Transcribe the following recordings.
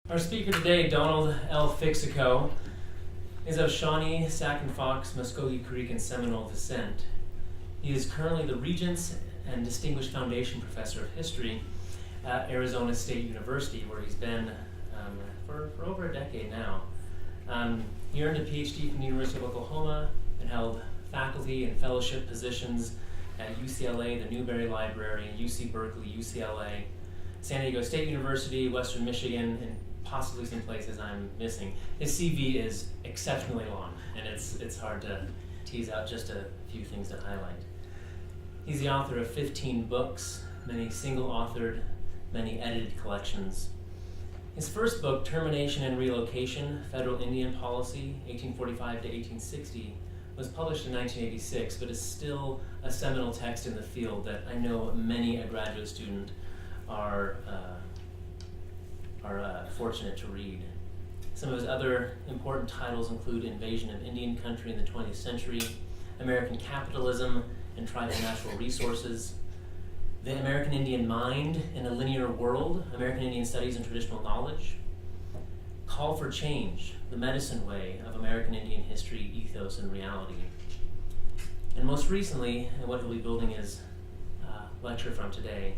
Our speaker today, Donald L. Fixico, is of Shawnee, Sac and Fox, Mvskoke Creek, and Seminole descent. He is currently the Regents and Distinguished Foundation Professor of History at Arizona State University, where he's been for over a decade now. He earned a PhD from the University of Oklahoma and held faculty and fellowship positions at UCLA, the Newberry Library, UC Berkeley, UCLA, San Diego State University, Western Michigan, and possibly some places I'm missing. His CV is exceptionally long, and it's hard to tease out just a few things to highlight. He's the author of 15 books, many single-authored, many edited collections. His first book, Termination and Relocation, Federal Indian Policy, 1845 to 1860, was published in 1986, but is still a seminal text in the field that I know many a graduate student are fortunate to read. Some of his other important titles include Invasion of Indian Country in the 20th Century, American Capitalism and Tribal Natural Resources, The American Indian Mind in a Linear World, American Indian Studies and Traditional Knowledge, Call for Change, The Medicine Way of American Indian History, Ethos, and Reality. And most recently, and what he'll be building his lecture from today,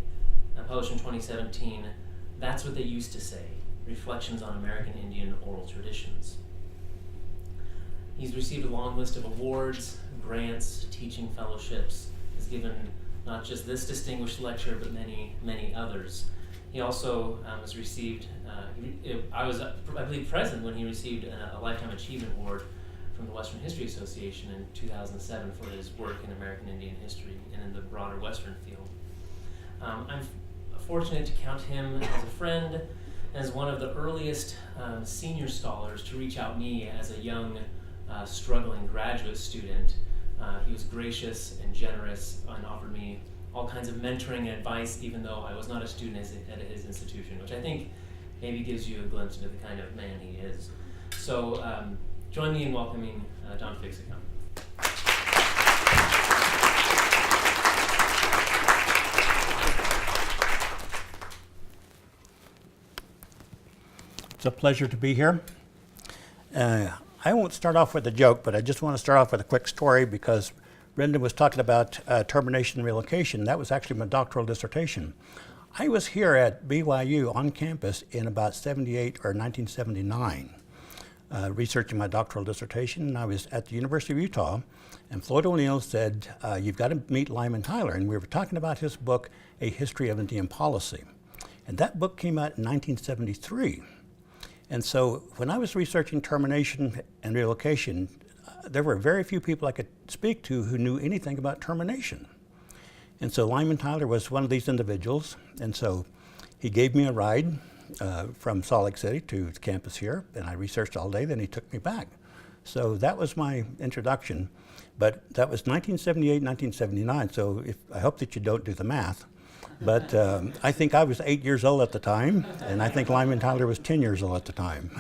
published in 2017, That's What They Used to Say, Reflections on American Indian Oral Traditions. He's received a long list of awards, grants, teaching fellowships. He's given not just this distinguished lecture, but many, many others. He also has received, I believe, present when he received a Lifetime Achievement Award from the Western History Association in 2007 for his work in American Indian history and in the broader Western field. I'm fortunate to count him as a friend, as one of the earliest senior scholars to reach out me as a young, struggling graduate student. He was gracious and generous and offered me all kinds of mentoring and advice, even though I was not a student at his institution, which I think maybe gives you a glimpse into the kind of man he is. So join me in welcoming Don Fixico. It's a pleasure to be here. I won't start off with a joke, but I just want to start off with a quick story because Brendan was talking about termination and relocation. That was actually my doctoral dissertation. I was here at BYU on campus in about 78 or 1979, researching my doctoral dissertation, and I was at the University of Utah, and Floyd O'Neill said, you've got to meet Lyman Tyler, and we were talking about his book, A History of Indian Policy. And that book came out in 1973. And so when I was researching termination and relocation, there were very few people I could speak to who knew anything about termination. And so Lyman Tyler was one of these individuals, and so he gave me a ride from Salt Lake City to the campus here, and I researched all day, then he took me back. So that was my introduction, but that was 1978, 1979, so I hope that you don't do the math. But I think I was 8 years old at the time, and I think Lyman Tyler was 10 years old at the time.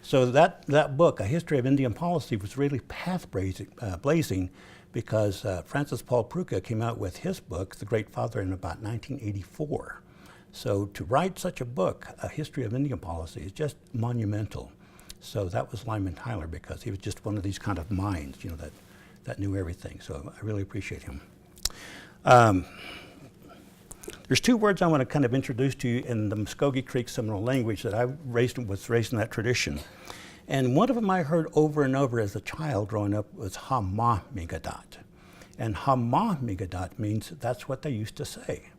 So that book, A History of Indian Policy, was really path-blazing because Francis Paul Pruka came out with his book, The Great Father, in about 1984. So to write such a book, A History of Indian Policy, is just monumental. So that was Lyman Tyler because he was just one of these kind of minds, you know, that knew everything. So I really appreciate him. There's two words I want to kind of introduce to you in the Mvskoke Creek Seminole language that I was raised in that tradition. And one of them I heard over and over as a child growing up was Ha-ma migadat. And Ha-ma migadat means that's what they used to say.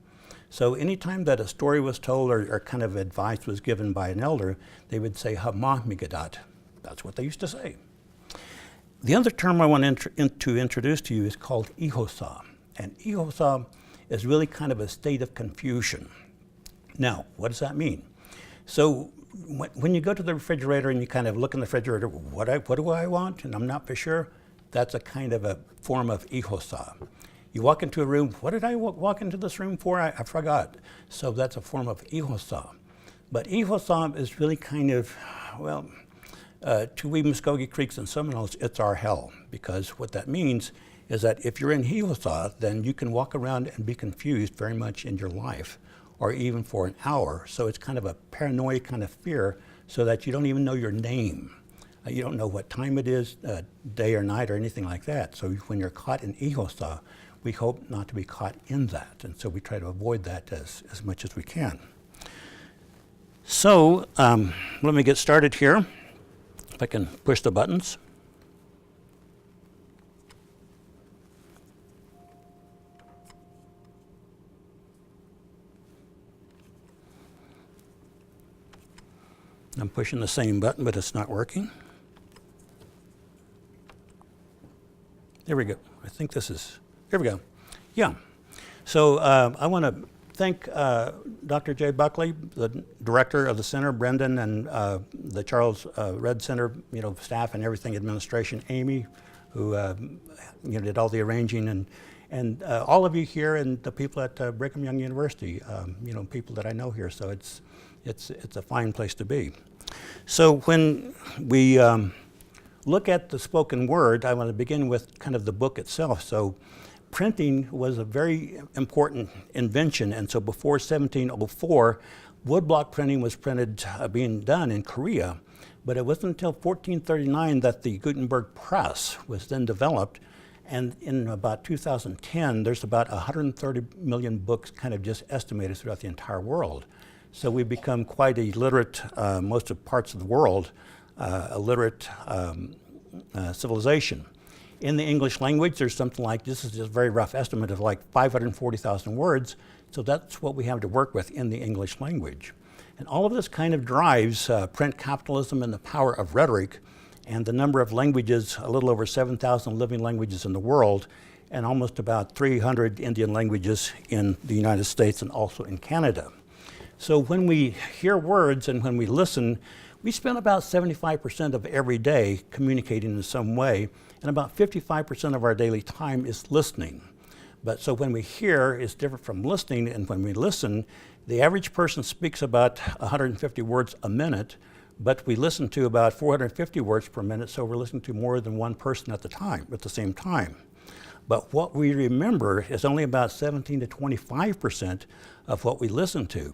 So anytime that a story was told or kind of advice was given by an elder, they would say Ha-ma migadat. That's what they used to say. The other term I want to introduce to you is called ihosa. And ihosa is really kind of a state of confusion. Now, what does that mean? So when you go to the refrigerator and you kind of look in the refrigerator, what do I want? And I'm not for sure. That's a kind of a form of ihosa. You walk into a room, what did I walk into this room for? I forgot. So that's a form of ihosa. But ihosa is really kind of, well, to we Mvskoke Creeks and Seminoles, it's our hell. Because what that means is that if you're in ihosa, then you can walk around and be confused very much in your life or even for an hour. So it's kind of a paranoid kind of fear, so that you don't even know your name. You don't know what time it is, day or night or anything like that. So when you're caught in Ethos, we hope not to be caught in that. And so we try to avoid that as much as we can. So let me get started here. If I can push the buttons. I'm pushing the same button, but it's not working. There we go. I think this is, here we go. Yeah. So I want to thank Dr. Jay Buckley, the director of the center, Brendan, and the Charles Red Center, staff and everything, administration, Amy, who did all the arranging, and all of you here, and the people at Brigham Young University, people that I know here. So it's a fine place to be. So when we look at the spoken word, I want to begin with kind of the book itself. So printing was a very important invention, and so before 1704, woodblock printing was being done in Korea, but it wasn't until 1439 that the Gutenberg press was then developed, and in about 2010, there's about 130 million books kind of just estimated throughout the entire world. So we've become quite a literate, most of parts of the world, a literate civilization. In the English language, there's something like, this is just a very rough estimate of like 540,000 words, so that's what we have to work with in the English language. And all of this kind of drives print capitalism and the power of rhetoric, and the number of languages, a little over 7,000 living languages in the world, and almost about 300 Indian languages in the United States and also in Canada. So when we hear words and when we listen, we spend about 75% of every day communicating in some way, and about 55% of our daily time is listening. But so when we hear, it's different from listening, and when we listen, the average person speaks about 150 words a minute, but we listen to about 450 words per minute, so we're listening to more than one person at the same time. But what we remember is only about 17 to 25% of what we listen to.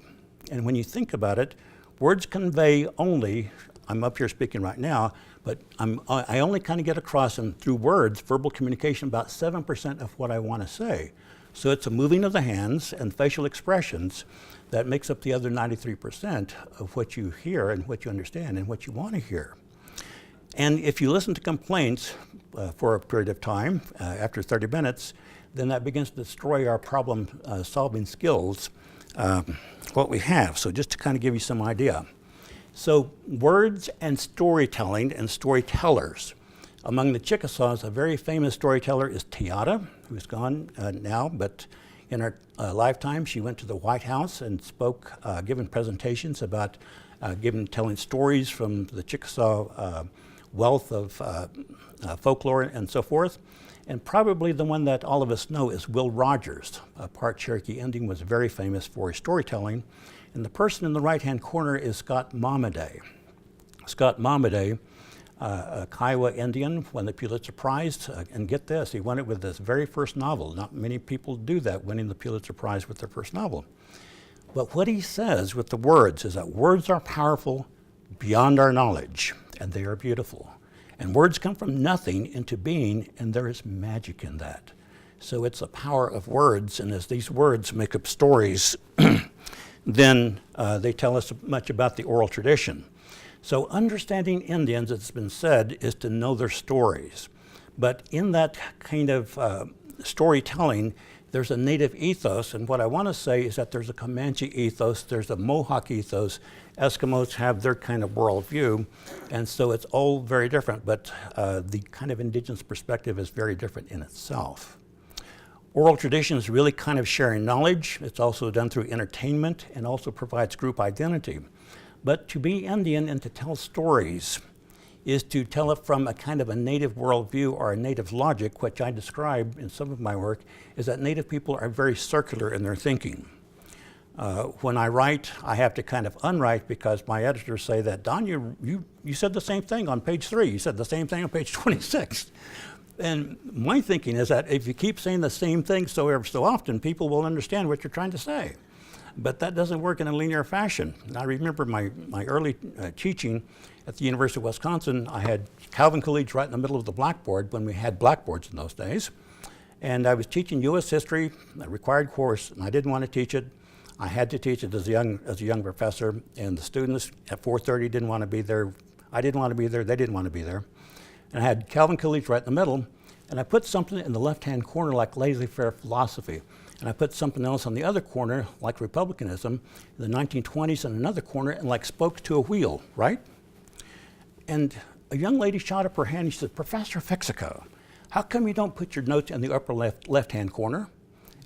And when you think about it, words convey only, I'm up here speaking right now, but I only kind of get across through words, verbal communication, about 7% of what I want to say. So it's a moving of the hands and facial expressions that makes up the other 93% of what you hear and what you understand and what you want to hear. And if you listen to complaints for a period of time, after 30 minutes, then that begins to destroy our problem solving skills, what we have. So just to kind of give you some idea. So words and storytelling and storytellers. Among the Chickasaws, a very famous storyteller is Teata, who's gone now, but in her lifetime, she went to the White House and spoke, given presentations about telling stories from the Chickasaw wealth of folklore and so forth. And probably the one that all of us know is Will Rogers, a part Cherokee Indian, was very famous for his storytelling. And the person in the right-hand corner is Scott Momaday. Scott Momaday, a Kiowa Indian, won the Pulitzer Prize, and get this, he won it with his very first novel. Not many people do that, winning the Pulitzer Prize with their first novel. But what he says with the words is that words are powerful beyond our knowledge, and they are beautiful. And words come from nothing into being, and there is magic in that. So it's the power of words, and as these words make up stories, then they tell us much about the oral tradition. So understanding Indians, it's been said, is to know their stories. But in that kind of storytelling, there's a native ethos, and what I want to say is that there's a Comanche ethos, there's a Mohawk ethos. Eskimos have their kind of worldview, and so it's all very different, but the kind of indigenous perspective is very different in itself. Oral tradition is really kind of sharing knowledge. It's also done through entertainment and also provides group identity. But to be Indian and to tell stories is to tell it from a kind of a native worldview or a native logic, which I describe in some of my work, is that native people are very circular in their thinking. When I write, I have to kind of unwrite because my editors say that, Don, you said the same thing on page 3. You said the same thing on page 26. And my thinking is that if you keep saying the same thing so often, people will understand what you're trying to say. But that doesn't work in a linear fashion. And I remember my early teaching at the University of Wisconsin. I had Calvin Coolidge right in the middle of the blackboard when we had blackboards in those days. And I was teaching U.S. history, a required course, and I didn't want to teach it. I had to teach it as a young professor, and the students at 4:30 didn't want to be there. I didn't want to be there, they didn't want to be there. And I had Calvin Coolidge right in the middle, and I put something in the left-hand corner like laissez-faire philosophy, and I put something else on the other corner like republicanism in the 1920s, and another corner and like spokes to a wheel, right? And a young lady shot up her hand and she said, "Professor Fixico, how come you don't put your notes in the upper left-hand corner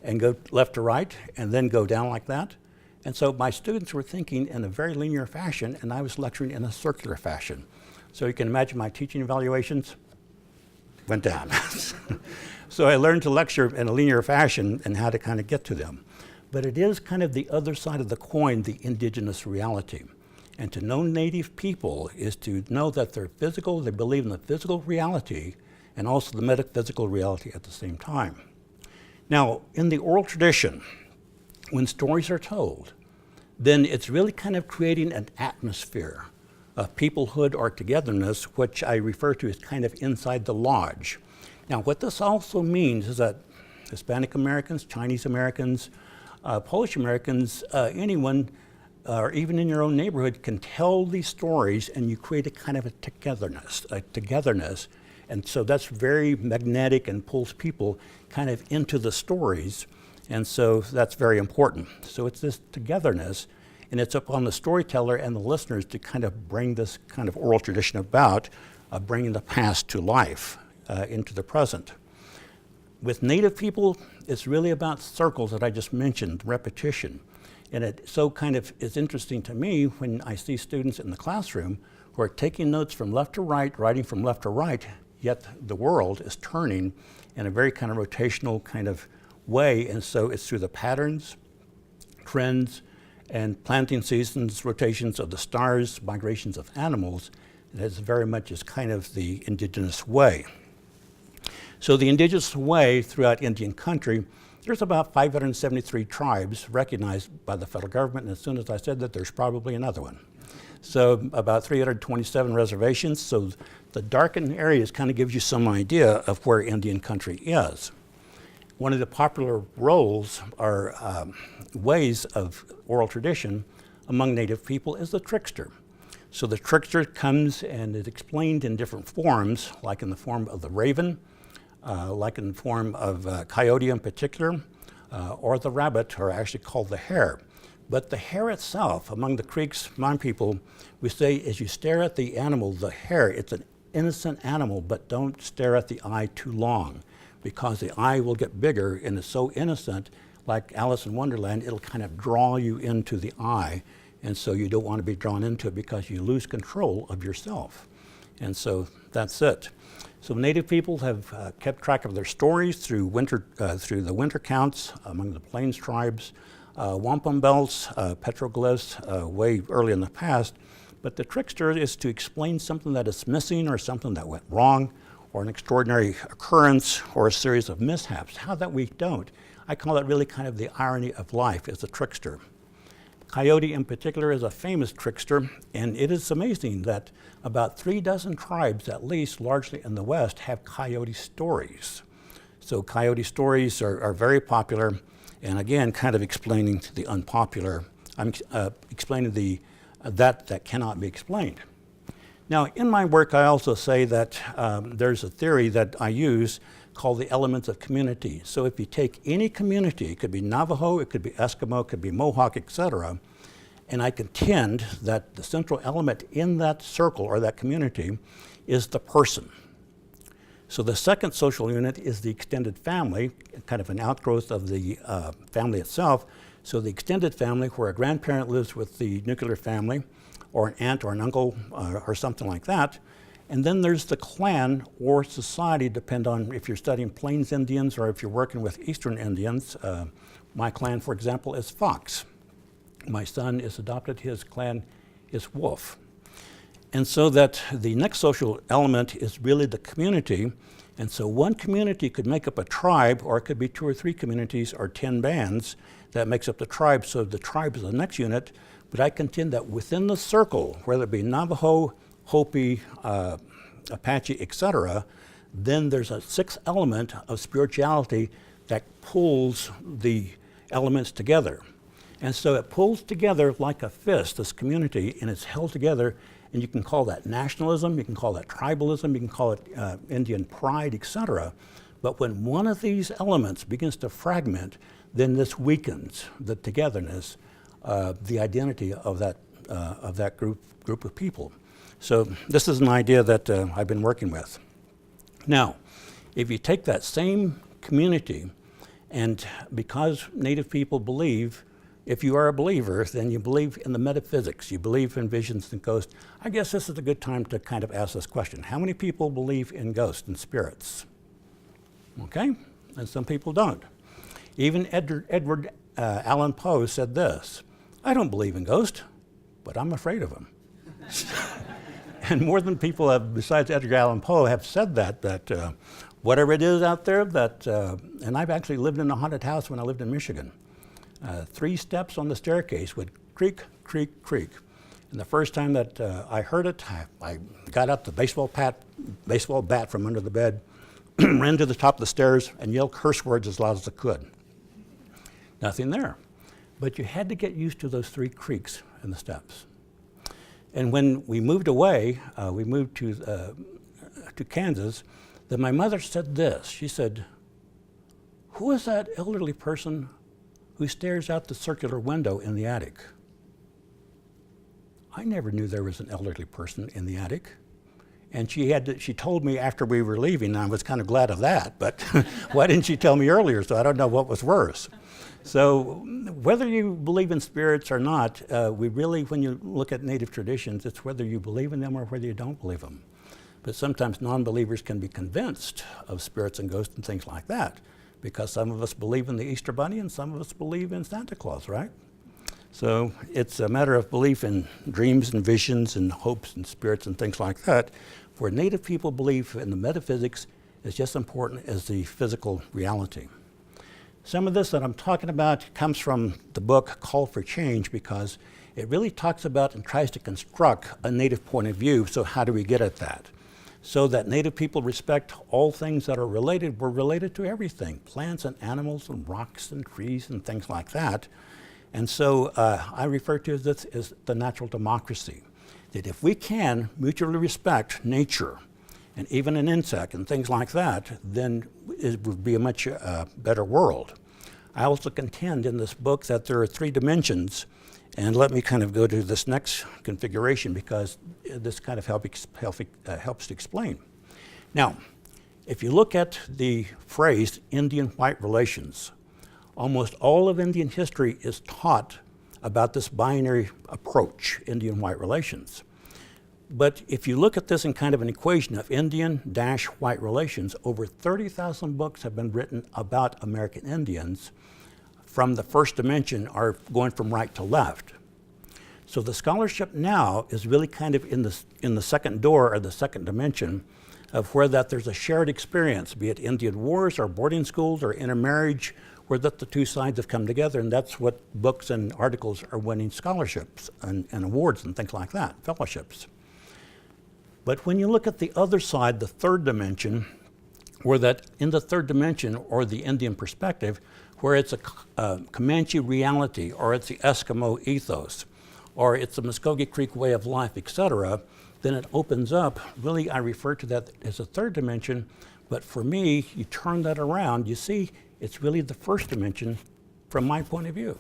and go left to right and then go down like that?" And so my students were thinking in a very linear fashion, and I was lecturing in a circular fashion. So you can imagine my teaching evaluations went down. So I learned to lecture in a linear fashion and how to kind of get to them. But it is kind of the other side of the coin, the indigenous reality. And to know Native people is to know that they're physical, they believe in the physical reality, and also the metaphysical reality at the same time. Now, in the oral tradition, when stories are told, then it's really kind of creating an atmosphere of peoplehood or togetherness, which I refer to as kind of inside the lodge. Now, what this also means is that Hispanic Americans, Chinese Americans, Polish Americans, anyone, or even in your own neighborhood, can tell these stories, and you create a kind of a togetherness. And so that's very magnetic and pulls people kind of into the stories. And so that's very important. So it's this togetherness, and it's upon the storyteller and the listeners to kind of bring this kind of oral tradition about, bringing the past to life, into the present. With Native people, it's really about circles that I just mentioned, repetition. And it so kind of is interesting to me when I see students in the classroom who are taking notes from left to right, writing from left to right, yet the world is turning in a very kind of rotational kind of way. And so it's through the patterns, trends, and planting seasons, rotations of the stars, migrations of animals. It is very much as kind of the indigenous way. So the indigenous way throughout Indian country, there's about 573 tribes recognized by the federal government, and as soon as I said that, there's probably another one. So about 327 reservations. So the darkened areas kind of gives you some idea of where Indian country is. One of the popular roles or ways of oral tradition among Native people is the trickster. So the trickster comes and is explained in different forms, like in the form of the raven, like in the form of coyote in particular, or the rabbit, or actually called the hare. But the hare itself, among the Creeks, Mon people, we say as you stare at the animal, the hare, it's an innocent animal, but don't stare at the eye too long, because the eye will get bigger and it's so innocent, like Alice in Wonderland, it'll kind of draw you into the eye, and so you don't want to be drawn into it because you lose control of yourself. And so that's it. So Native people have kept track of their stories through the winter counts among the Plains tribes, wampum belts, petroglyphs way early in the past. But the trickster is to explain something that is missing or something that went wrong or an extraordinary occurrence or a series of mishaps. How that we don't. I call that really kind of the irony of life as a trickster. Coyote in particular is a famous trickster, and it is amazing that about 36 tribes, at least largely in the West, have coyote stories. So coyote stories are very popular, and again, kind of explaining the unpopular. I'm explaining that cannot be explained. Now, in my work, I also say that there's a theory that I use called the elements of community. So if you take any community, it could be Navajo, it could be Eskimo, it could be Mohawk, etc., and I contend that the central element in that circle or that community is the person. So the second social unit is the extended family, kind of an outgrowth of the family itself. So the extended family, where a grandparent lives with the nuclear family, or an aunt or an uncle or something like that. And then there's the clan or society, depend on if you're studying Plains Indians or if you're working with Eastern Indians. My clan, for example, is Fox. My son is adopted, his clan is Wolf. And so that the next social element is really the community, And so one community could make up a tribe, or it could be 2 or 3 communities or 10 bands that makes up the tribe. So the tribe is the next unit. But I contend that within the circle, whether it be Navajo, Hopi, Apache, etc., then there's a 6th element of spirituality that pulls the elements together. And so it pulls together like a fist, this community, and it's held together. And you can call that nationalism, you can call that tribalism, you can call it Indian pride, etc. But when one of these elements begins to fragment, then this weakens the togetherness, the identity of that group of people. So this is an idea that I've been working with. Now, if you take that same community, and because Native people believe, if you are a believer, then you believe in the metaphysics, you believe in visions and ghosts. I guess this is a good time to kind of ask this question. How many people believe in ghosts and spirits? Okay, and some people don't. Even Edward Allan Poe said this, I don't believe in ghosts, but I'm afraid of them. And more than people have, besides Edgar Allan Poe, have said that whatever it is out there, and I've actually lived in a haunted house when I lived in Michigan. 3 steps on the staircase would creak, creak, creak. And the first time that I heard it, I got up the baseball bat from under the bed, ran to the top of the stairs, and yelled curse words as loud as I could. Nothing there. But you had to get used to those 3 creaks in the steps. And when we moved away, we moved to Kansas, then my mother said this. She said, who is that elderly person who stares out the circular window in the attic? I never knew there was an elderly person in the attic. And she told me after we were leaving, and I was kind of glad of that, but why didn't she tell me earlier? So I don't know what was worse. So whether you believe in spirits or not, we really, when you look at Native traditions, it's whether you believe in them or whether you don't believe them. But sometimes non-believers can be convinced of spirits and ghosts and things like that, because some of us believe in the Easter Bunny and some of us believe in Santa Claus, right? So it's a matter of belief in dreams and visions and hopes and spirits and things like that. For Native people, belief in the metaphysics is just as important as the physical reality. Some of this that I'm talking about comes from the book Call for Change, because it really talks about and tries to construct a Native point of view. So how do we get at that? So that Native people respect all things that are related. We're related to everything, plants and animals and rocks and trees and things like that. And so I refer to this as the natural democracy, that if we can mutually respect nature and even an insect and things like that, then it would be a much better world. I also contend in this book that there are 3 dimensions, and let me kind of go to this next configuration because this kind of helps to explain. Now, if you look at the phrase Indian-white relations, almost all of Indian history is taught about this binary approach, Indian-white relations. But if you look at this in kind of an equation of Indian-white relations, over 30,000 books have been written about American Indians from the first dimension, are going from right to left. So the scholarship now is really kind of in the second door or the second dimension of where that there's a shared experience, be it Indian wars or boarding schools or intermarriage, where that the 2 sides have come together, and that's what books and articles are winning scholarships and awards and things like that, fellowships. But when you look at the other side, the third dimension, where that in the third dimension, or the Indian perspective, where it's a Comanche reality, or it's the Eskimo ethos, or it's the Mvskoke Creek way of life, etc., then it opens up. Really, I refer to that as a third dimension, but for me, you turn that around, you see, it's really the first dimension from my point of view.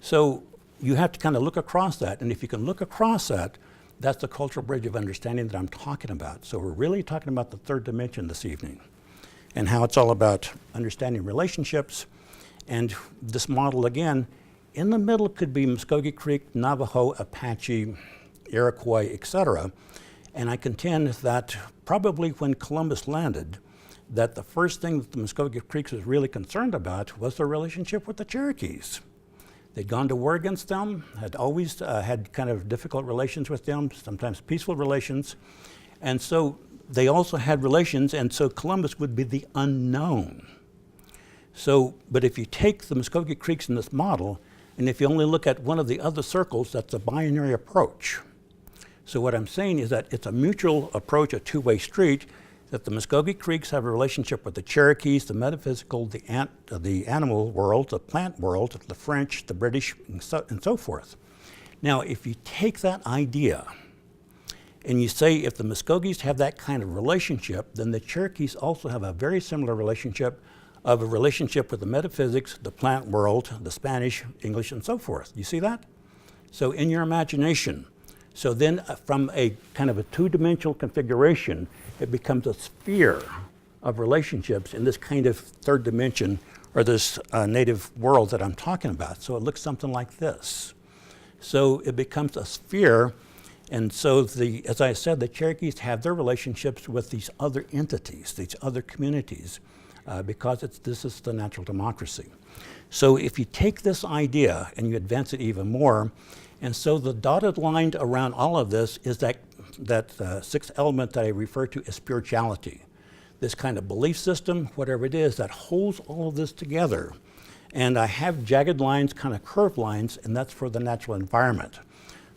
So you have to kind of look across that, and if you can look across that, that's the cultural bridge of understanding that I'm talking about. So we're really talking about the third dimension this evening, and how it's all about understanding relationships. And this model, again, in the middle could be Mvskoke Creek, Navajo, Apache, Iroquois, etc. And I contend that probably when Columbus landed, that the first thing that the Mvskoke Creeks was really concerned about was their relationship with the Cherokees. They'd gone to war against them, had always had kind of difficult relations with them, sometimes peaceful relations. And so they also had relations, and so Columbus would be the unknown. So, but if you take the Mvskoke Creeks in this model, and if you only look at one of the other circles, that's a binary approach. So what I'm saying is that it's a mutual approach, a two-way street, that the Mvskoke Creeks have a relationship with the Cherokees, the metaphysical, the animal world, the plant world, the French, the British, and so forth. Now, if you take that idea and you say if the Mvskokes have that kind of relationship, then the Cherokees also have a very similar relationship with the metaphysics, the plant world, the Spanish, English, and so forth. You see that? So in your imagination, so then from a kind of a two-dimensional configuration, it becomes a sphere of relationships in this kind of third dimension, or this native world that I'm talking about. So it looks something like this. So it becomes a sphere, and so as I said, the Cherokees have their relationships with these other entities, these other communities, because this is the natural democracy. So if you take this idea and you advance it even more, and so the dotted line around all of this is that sixth element that I refer to as spirituality. This kind of belief system, whatever it is, that holds all of this together. And I have jagged lines, kind of curved lines, and that's for the natural environment.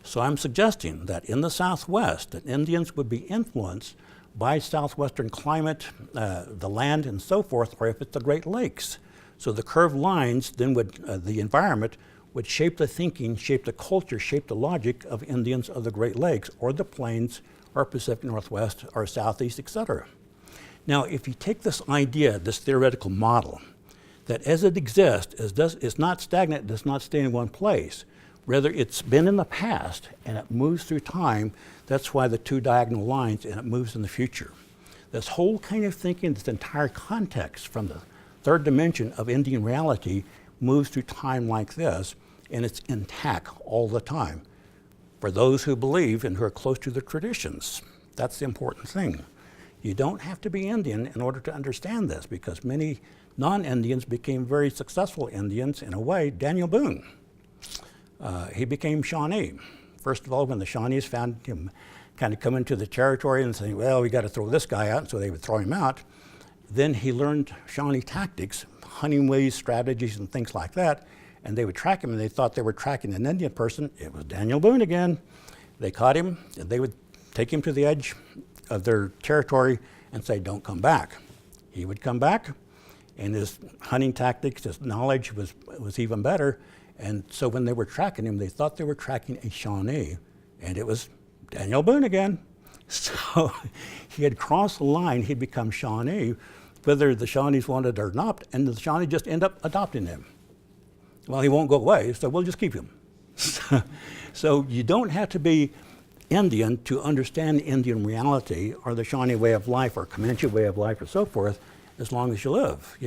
So I'm suggesting that in the Southwest, that Indians would be influenced by Southwestern climate, the land, and so forth, or if it's the Great Lakes. So the curved lines then would, the environment would shape the thinking, shape the culture, shape the logic of Indians of the Great Lakes, or the Plains, or Pacific Northwest, or Southeast, etc. Now, if you take this idea, this theoretical model, that as it exists, it's not stagnant, it does not stay in one place. Rather, it's been in the past, and it moves through time. That's why the two diagonal lines, and it moves in the future. This whole kind of thinking, this entire context from the third dimension of Indian reality moves through time like this, and it's intact all the time. For those who believe and who are close to the traditions, that's the important thing. You don't have to be Indian in order to understand this, because many non-Indians became very successful Indians in a way. Daniel Boone, he became Shawnee. First of all, when the Shawnees found him kind of come into the territory and saying, well, we got to throw this guy out, and so they would throw him out. Then he learned Shawnee tactics, hunting ways, strategies, and things like that, and they would track him, and they thought they were tracking an Indian person. It was Daniel Boone again. They caught him, and they would take him to the edge of their territory and say, don't come back. He would come back, and his hunting tactics, his knowledge was even better. And so when they were tracking him, they thought they were tracking a Shawnee, and it was Daniel Boone again. So he had crossed the line, he'd become Shawnee, whether the Shawnees wanted or not, and the Shawnee just end up adopting him. Well, he won't go away, so we'll just keep him. So you don't have to be Indian to understand Indian reality or the Shawnee way of life or Comanche way of life or so forth, as long as you live,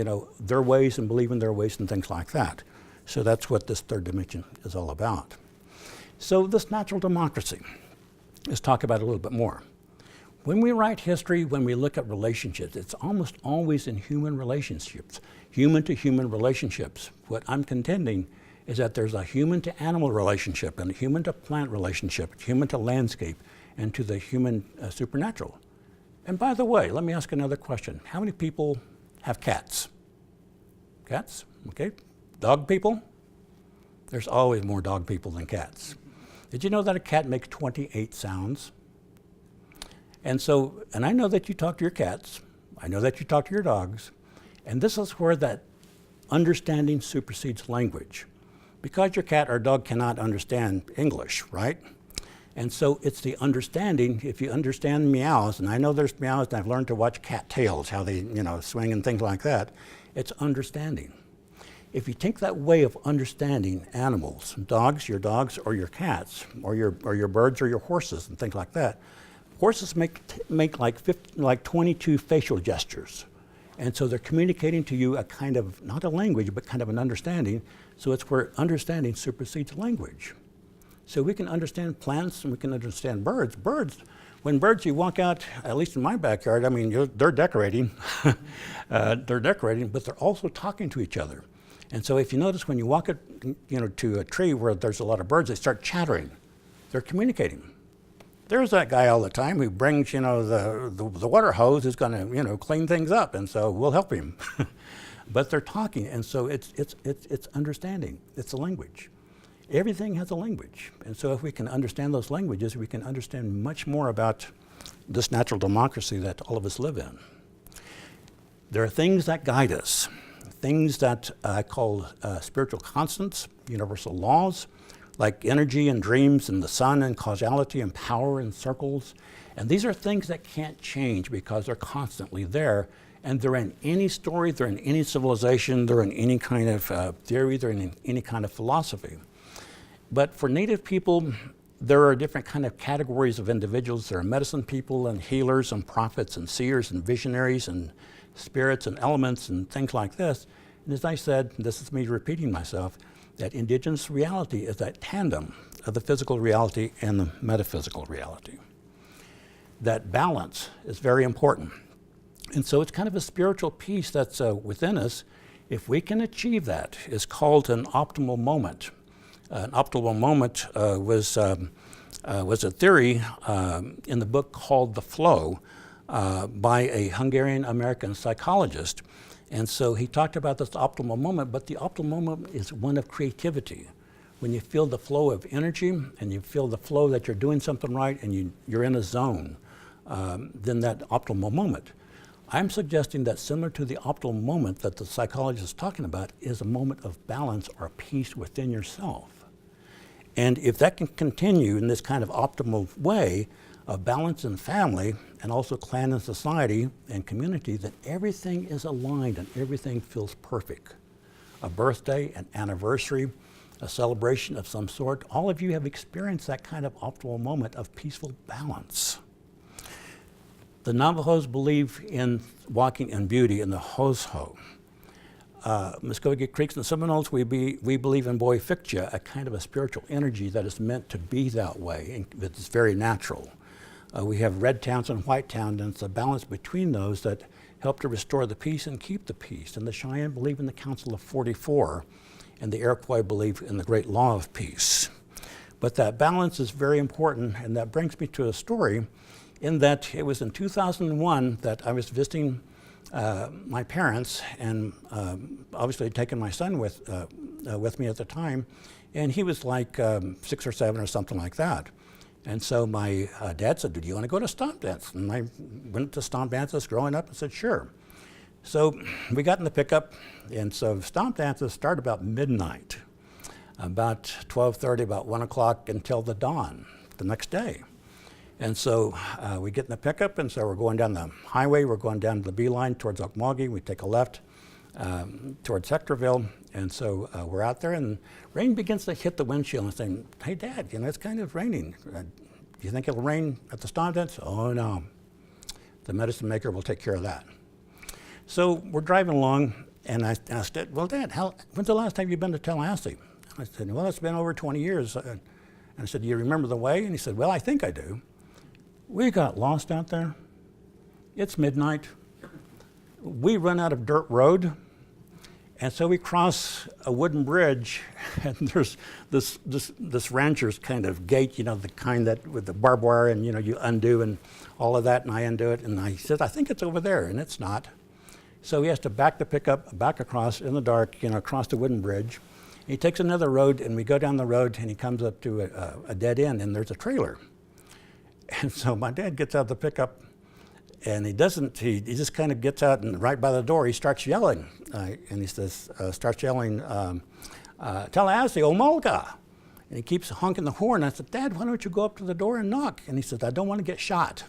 their ways and believe in their ways and things like that. So that's what this third dimension is all about. So this natural democracy, let's talk about it a little bit more. When we write history, when we look at relationships, it's almost always in human relationships, human to human relationships. What I'm contending is that there's a human to animal relationship and a human to plant relationship, human to landscape, and to the human supernatural. And by the way, let me ask another question. How many people have cats? Cats, okay. Dog people? There's always more dog people than cats. Did you know that a cat makes 28 sounds? And I know that you talk to your cats, I know that you talk to your dogs, and this is where that understanding supersedes language. Because your cat or dog cannot understand English, right? And so it's the understanding, if you understand meows, and I know there's meows, and I've learned to watch cat tails, how they swing and things like that, it's understanding. If you take that way of understanding animals, dogs or your cats, or your birds or your horses and things like that, horses make like 22 facial gestures. And so they're communicating to you a kind of, not a language, but kind of an understanding. So it's where understanding supersedes language. So we can understand plants and we can understand birds. When you walk out, at least in my backyard, they're decorating. They're decorating, but they're also talking to each other. And so if you notice when you walk to a tree where there's a lot of birds, they start chattering. They're communicating. there's that guy all the time who brings, the water hose is going to, clean things up, and so we'll help him. But they're talking, and so it's understanding. It's a language. Everything has a language, and so if we can understand those languages, we can understand much more about this natural democracy that all of us live in. There are things that guide us, things that I call spiritual constants, universal laws, like energy and dreams and the sun and causality and power and circles. And these are things that can't change because they're constantly there. And they're in any story, they're in any civilization, they're in any kind of theory, they're in any kind of philosophy. But for Native people, there are different kind of categories of individuals. There are medicine people and healers and prophets and seers and visionaries and spirits and elements and things like this. And as I said, this is me repeating myself, that indigenous reality is that tandem of the physical reality and the metaphysical reality. That balance is very important. And so it's kind of a spiritual piece that's within us. If we can achieve that, it's called an optimal moment. An optimal moment was a theory in the book called The Flow by a Hungarian-American psychologist. And so he talked about this optimal moment, but the optimal moment is one of creativity. When you feel the flow of energy and you feel the flow that you're doing something right and you're in a zone, then that optimal moment. I'm suggesting that similar to the optimal moment that the psychologist is talking about is a moment of balance or peace within yourself. And if that can continue in this kind of optimal way of balance in family and also clan and society and community, then everything is aligned and everything feels perfect. A birthday, an anniversary, a celebration of some sort, all of you have experienced that kind of optimal moment of peaceful balance. The Navajos believe in walking in beauty in the Hosho. Mvskoke Creeks and the Seminoles, we believe in Boy Fixico, a kind of a spiritual energy that is meant to be that way, and it's very natural. We have red towns and white towns, and it's a balance between those that help to restore the peace and keep the peace. And the Cheyenne believe in the Council of 44, and the Iroquois believe in the Great Law of Peace. But that balance is very important, and that brings me to a story in that it was in 2001 that I was visiting my parents, and obviously taking my son with me at the time, and he was like 6 or 7 or something like that. And so my dad said, "Do you want to go to stomp dance?" And I went to stomp dances growing up and said, "Sure." So we got in the pickup, and so stomp dances start about midnight, about 12:30, about 1 o'clock until the dawn the next day. And so we get in the pickup, and so we're going down the highway, we're going down the beeline towards Okmulgee, we take a left towards Hectorville, and so we're out there, and rain begins to hit the windshield, and I'm saying, "Hey Dad, it's kind of raining. Do you think it'll rain at the stomp dance?" "Oh no, the medicine maker will take care of that." So we're driving along, and I asked Dad, "Well Dad, when's the last time you've been to Tallahassee?" I said, "Well, it's been over 20 years. And I said, "Do you remember the way?" And he said, "Well, I think I do." We got lost out there. It's midnight. We run out of dirt road, and so we cross a wooden bridge, and there's this rancher's kind of gate, the kind that with the barbed wire, and you undo and all of that, and I undo it, and I said, "I think it's over there," and it's not. So he has to back the pickup back across in the dark, across the wooden bridge. He takes another road, and we go down the road, and he comes up to a dead end, and there's a trailer. And so my dad gets out of the pickup, and he just kind of gets out, and right by the door, he starts yelling. And he starts yelling, "Tallahassee, Omolka." And he keeps honking the horn. I said, "Dad, why don't you go up to the door and knock?" And he says, "I don't want to get shot."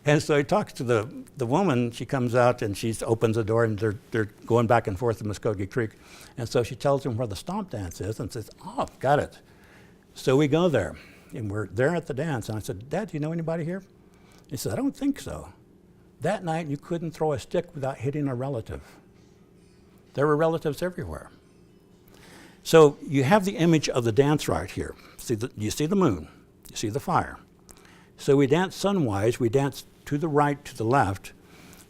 And so he talks to the woman. She comes out, and she opens the door, and they're going back and forth in Mvskoke Creek. And so she tells him where the stomp dance is, and says, "Oh, got it." So we go there. And we're there at the dance, and I said, "Dad, do you know anybody here?" He said, "I don't think so." That night, you couldn't throw a stick without hitting a relative. There were relatives everywhere. So you have the image of the dance right here. You see the moon, you see the fire. So we dance sunwise, we dance to the right, to the left,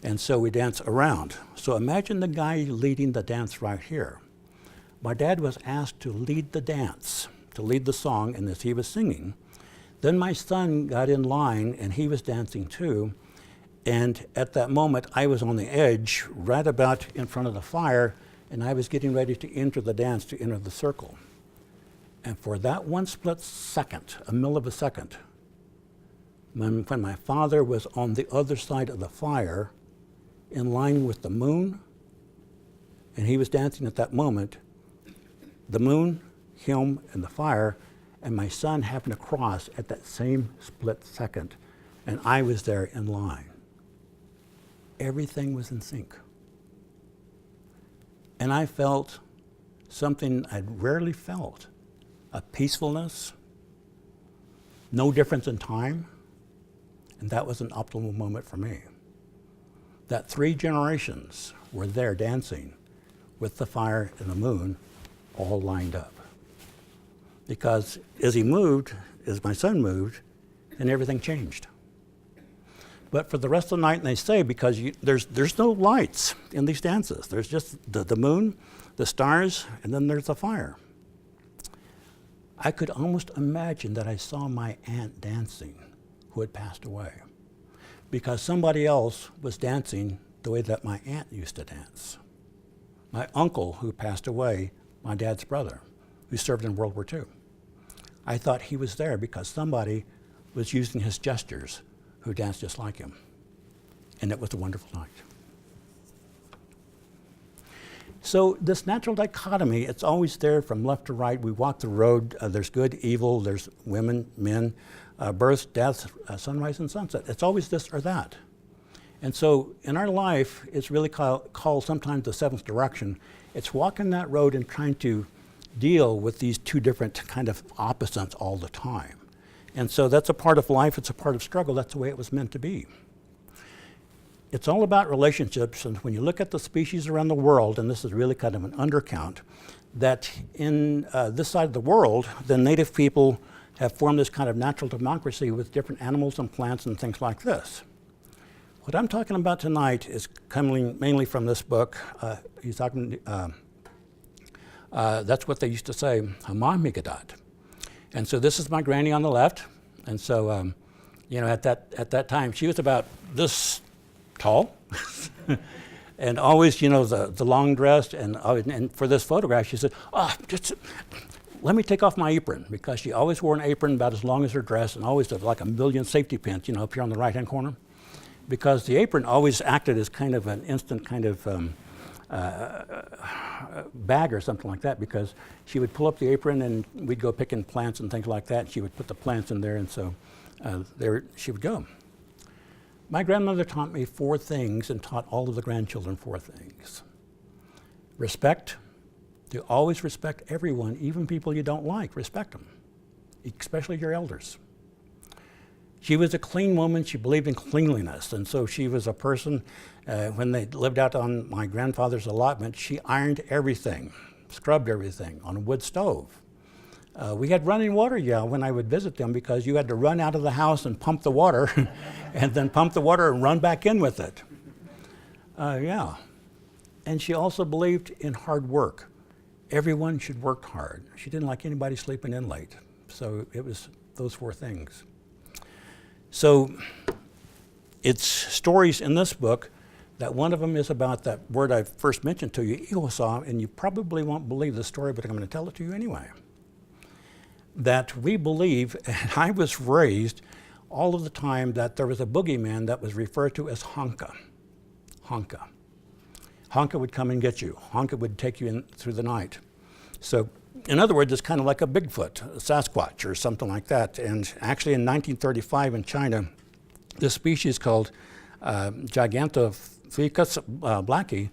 and so we dance around. So imagine the guy leading the dance right here. My dad was asked to lead the dance, to lead the song, and as he was singing, Then my son got in line, and he was dancing too. And at that moment, I was on the edge, right about in front of the fire, and I was getting ready to enter the dance, to enter the circle. And for that one split second, a mill of a second, when my father was on the other side of the fire, in line with the moon, and he was dancing at that moment, the moon, him, and the fire, and my son happened to cross at that same split second, and I was there in line. Everything was in sync. And I felt something I'd rarely felt, a peacefulness, no difference in time, and that was an optimal moment for me. That 3 generations were there dancing with the fire and the moon all lined up. Because as he moved, as my son moved, and everything changed. But for the rest of the night, and they say, because there's no lights in these dances. There's just the moon, the stars, and then there's the fire. I could almost imagine that I saw my aunt dancing, who had passed away, because somebody else was dancing the way that my aunt used to dance. My uncle, who passed away, my dad's brother, who served in World War II. I thought he was there because somebody was using his gestures who danced just like him. And it was a wonderful night. So this natural dichotomy, it's always there from left to right. We walk the road, there's good, evil, there's women, men, birth, death, sunrise and sunset. It's always this or that. And so in our life, it's really called sometimes the 7th direction. It's walking that road and trying to deal with these 2 different kind of opposites all the time. And so that's a part of life, it's a part of struggle, that's the way it was meant to be. It's all about relationships, and when you look at the species around the world, and this is really kind of an undercount, that in this side of the world, the native people have formed this kind of natural democracy with different animals and plants and things like this. What I'm talking about tonight is coming mainly from this book. He's talking, that's what they used to say, Hamamigadat. And so this is my granny on the left. And so, you know, at that time, she was about this tall. And always, you know, the long dress. And for this photograph, she said, just let me take off my apron, because she always wore an apron about as long as her dress, and always like a million safety pins, you know, up here on the right-hand corner. Because the apron always acted as kind of an instant kind of bag or something like that, because she would pull up the apron and we'd go picking plants and things like that, and she would put the plants in there, and so there she would go. My grandmother taught me 4 things and taught all of the grandchildren 4 things. Respect. To always respect everyone, even people you don't like, respect them, especially your elders. She was a clean woman. She believed in cleanliness. And so she was a person, when they lived out on my grandfather's allotment, she ironed everything, scrubbed everything on a wood stove. We had running water, when I would visit them, because you had to run out of the house and pump the water, and then pump the water and run back in with it. And she also believed in hard work. Everyone should work hard. She didn't like anybody sleeping in late. So it was those 4 things. So it's stories in this book that one of them is about that word I first mentioned to you, Ethos, and you probably won't believe the story, but I'm going to tell it to you anyway. That we believe, and I was raised all of the time, that there was a boogeyman that was referred to as Honka. Honka. Honka would come and get you. Honka would take you in through the night. So in other words, it's kind of like a Bigfoot, a Sasquatch, or something like that. And actually in 1935 in China, this species called Gigantopithecus blacki,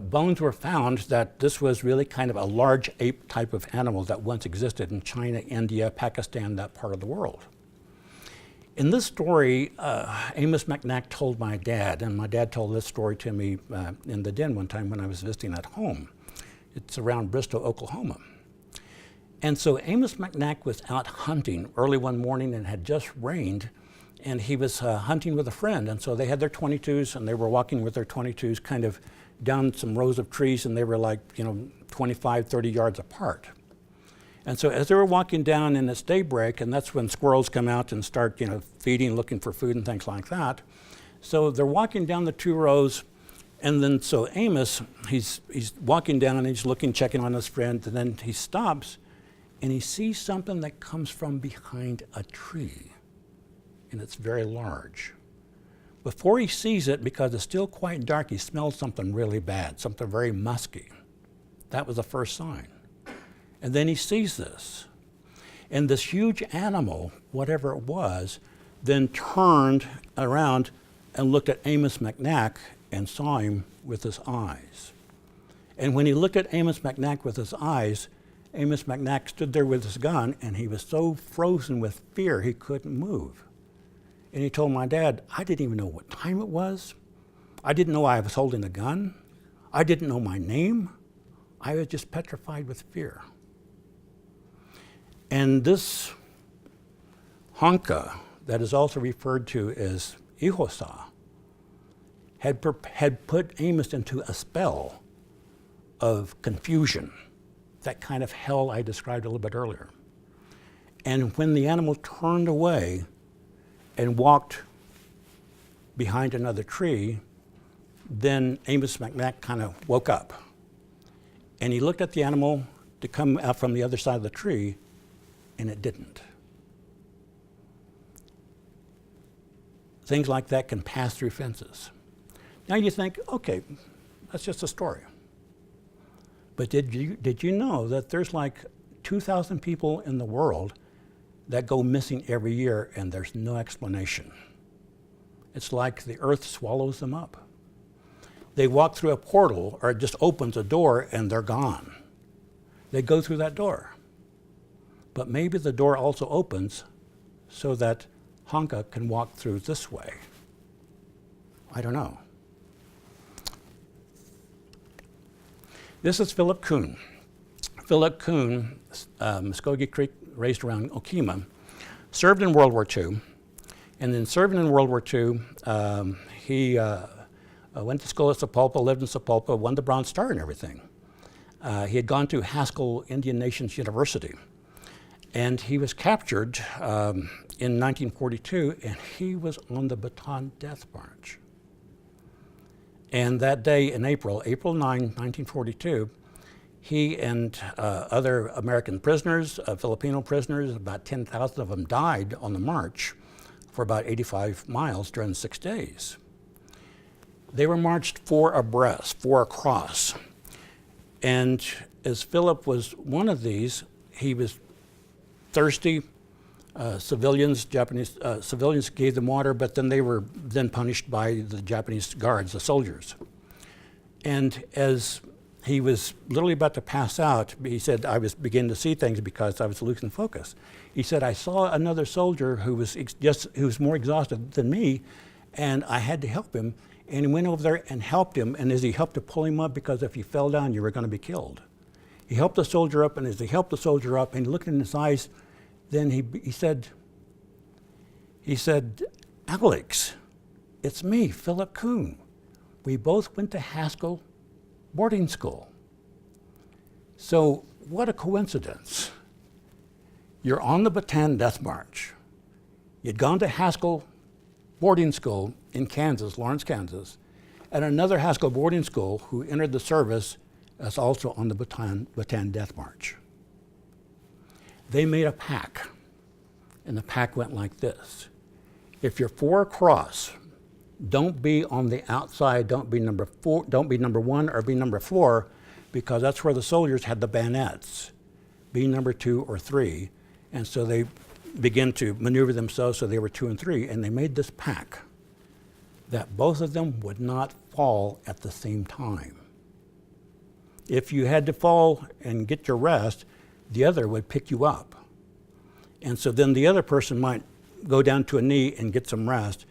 bones were found that this was really kind of a large ape type of animal that once existed in China, India, Pakistan, that part of the world. In this story, Amos McNack told my dad, and my dad told this story to me in the den one time when I was visiting at home. It's around Bristow, Oklahoma. And so Amos McNack was out hunting early one morning, and it had just rained, and he was hunting with a friend. And so they had their .22s, and they were walking with their .22s kind of down some rows of trees, and they were like, 25, 30 yards apart. And so as they were walking down, and it's daybreak, and that's when squirrels come out and start, feeding, looking for food and things like that. So they're walking down the 2 rows, and then so Amos, he's walking down and he's looking, checking on his friend, and then he stops and he sees something that comes from behind a tree, and it's very large. Before he sees it, because it's still quite dark, he smells something really bad, something very musky. That was the first sign. And then he sees this. And this huge animal, whatever it was, then turned around and looked at Amos McNack and saw him with his eyes. And when he looked at Amos McNack with his eyes, Amos McNack stood there with his gun, and he was so frozen with fear he couldn't move. And he told my dad, I didn't even know what time it was. I didn't know I was holding a gun. I didn't know my name. I was just petrified with fear. And this Honka, that is also referred to as Ethos, had put Amos into a spell of confusion, that kind of hell I described a little bit earlier. And when the animal turned away and walked behind another tree, then Amos McNack kind of woke up. And he looked at the animal to come out from the other side of the tree, and it didn't. Things like that can pass through fences. Now you think, okay, that's just a story. But did you know that there's like 2,000 people in the world that go missing every year and there's no explanation? It's like the earth swallows them up. They walk through a portal, or it just opens a door and they're gone. They go through that door. But maybe the door also opens so that Honka can walk through this way. I don't know. This is Philip Kuhn. Philip Kuhn, Mvskoke Creek, raised around Okima, served in World War II. And then serving in World War II, he went to school at Sapulpa, lived in Sapulpa, won the Bronze Star and everything. He had gone to Haskell Indian Nations University. And he was captured in 1942, and he was on the Bataan Death March. And that day in April 9, 1942, he and other American prisoners, Filipino prisoners, about 10,000 of them died on the march for about 85 miles during 6 days. They were marched 4 abreast, 4 across. And as Philip was one of these, he was thirsty. Japanese civilians gave them water, but then they were then punished by the Japanese guards, the soldiers. And as he was literally about to pass out, he said, I was beginning to see things because I was losing focus. He said, I saw another soldier who was more exhausted than me, and I had to help him. And he went over there and helped him, and as he helped to pull him up, because if you fell down, you were going to be killed. He helped the soldier up, and as he helped the soldier up, and he looked in his eyes, then he said, Alex, it's me, Philip Kuhn. We both went to Haskell boarding school. So what a coincidence. You're on the Bataan Death March. You'd gone to Haskell boarding school in Kansas, Lawrence, Kansas, and another Haskell boarding school who entered the service as also on the Bataan Death March. They made a pact, and the pact went like this. If you're 4 across, don't be on the outside, don't be number 1 or be number 4, because that's where the soldiers had the bayonets. Be number 2 or 3. And so they began to maneuver themselves, so they were 2 and 3, and they made this pact that both of them would not fall at the same time. If you had to fall and get your rest, the other would pick you up. And so then the other person might go down to a knee and get some rest,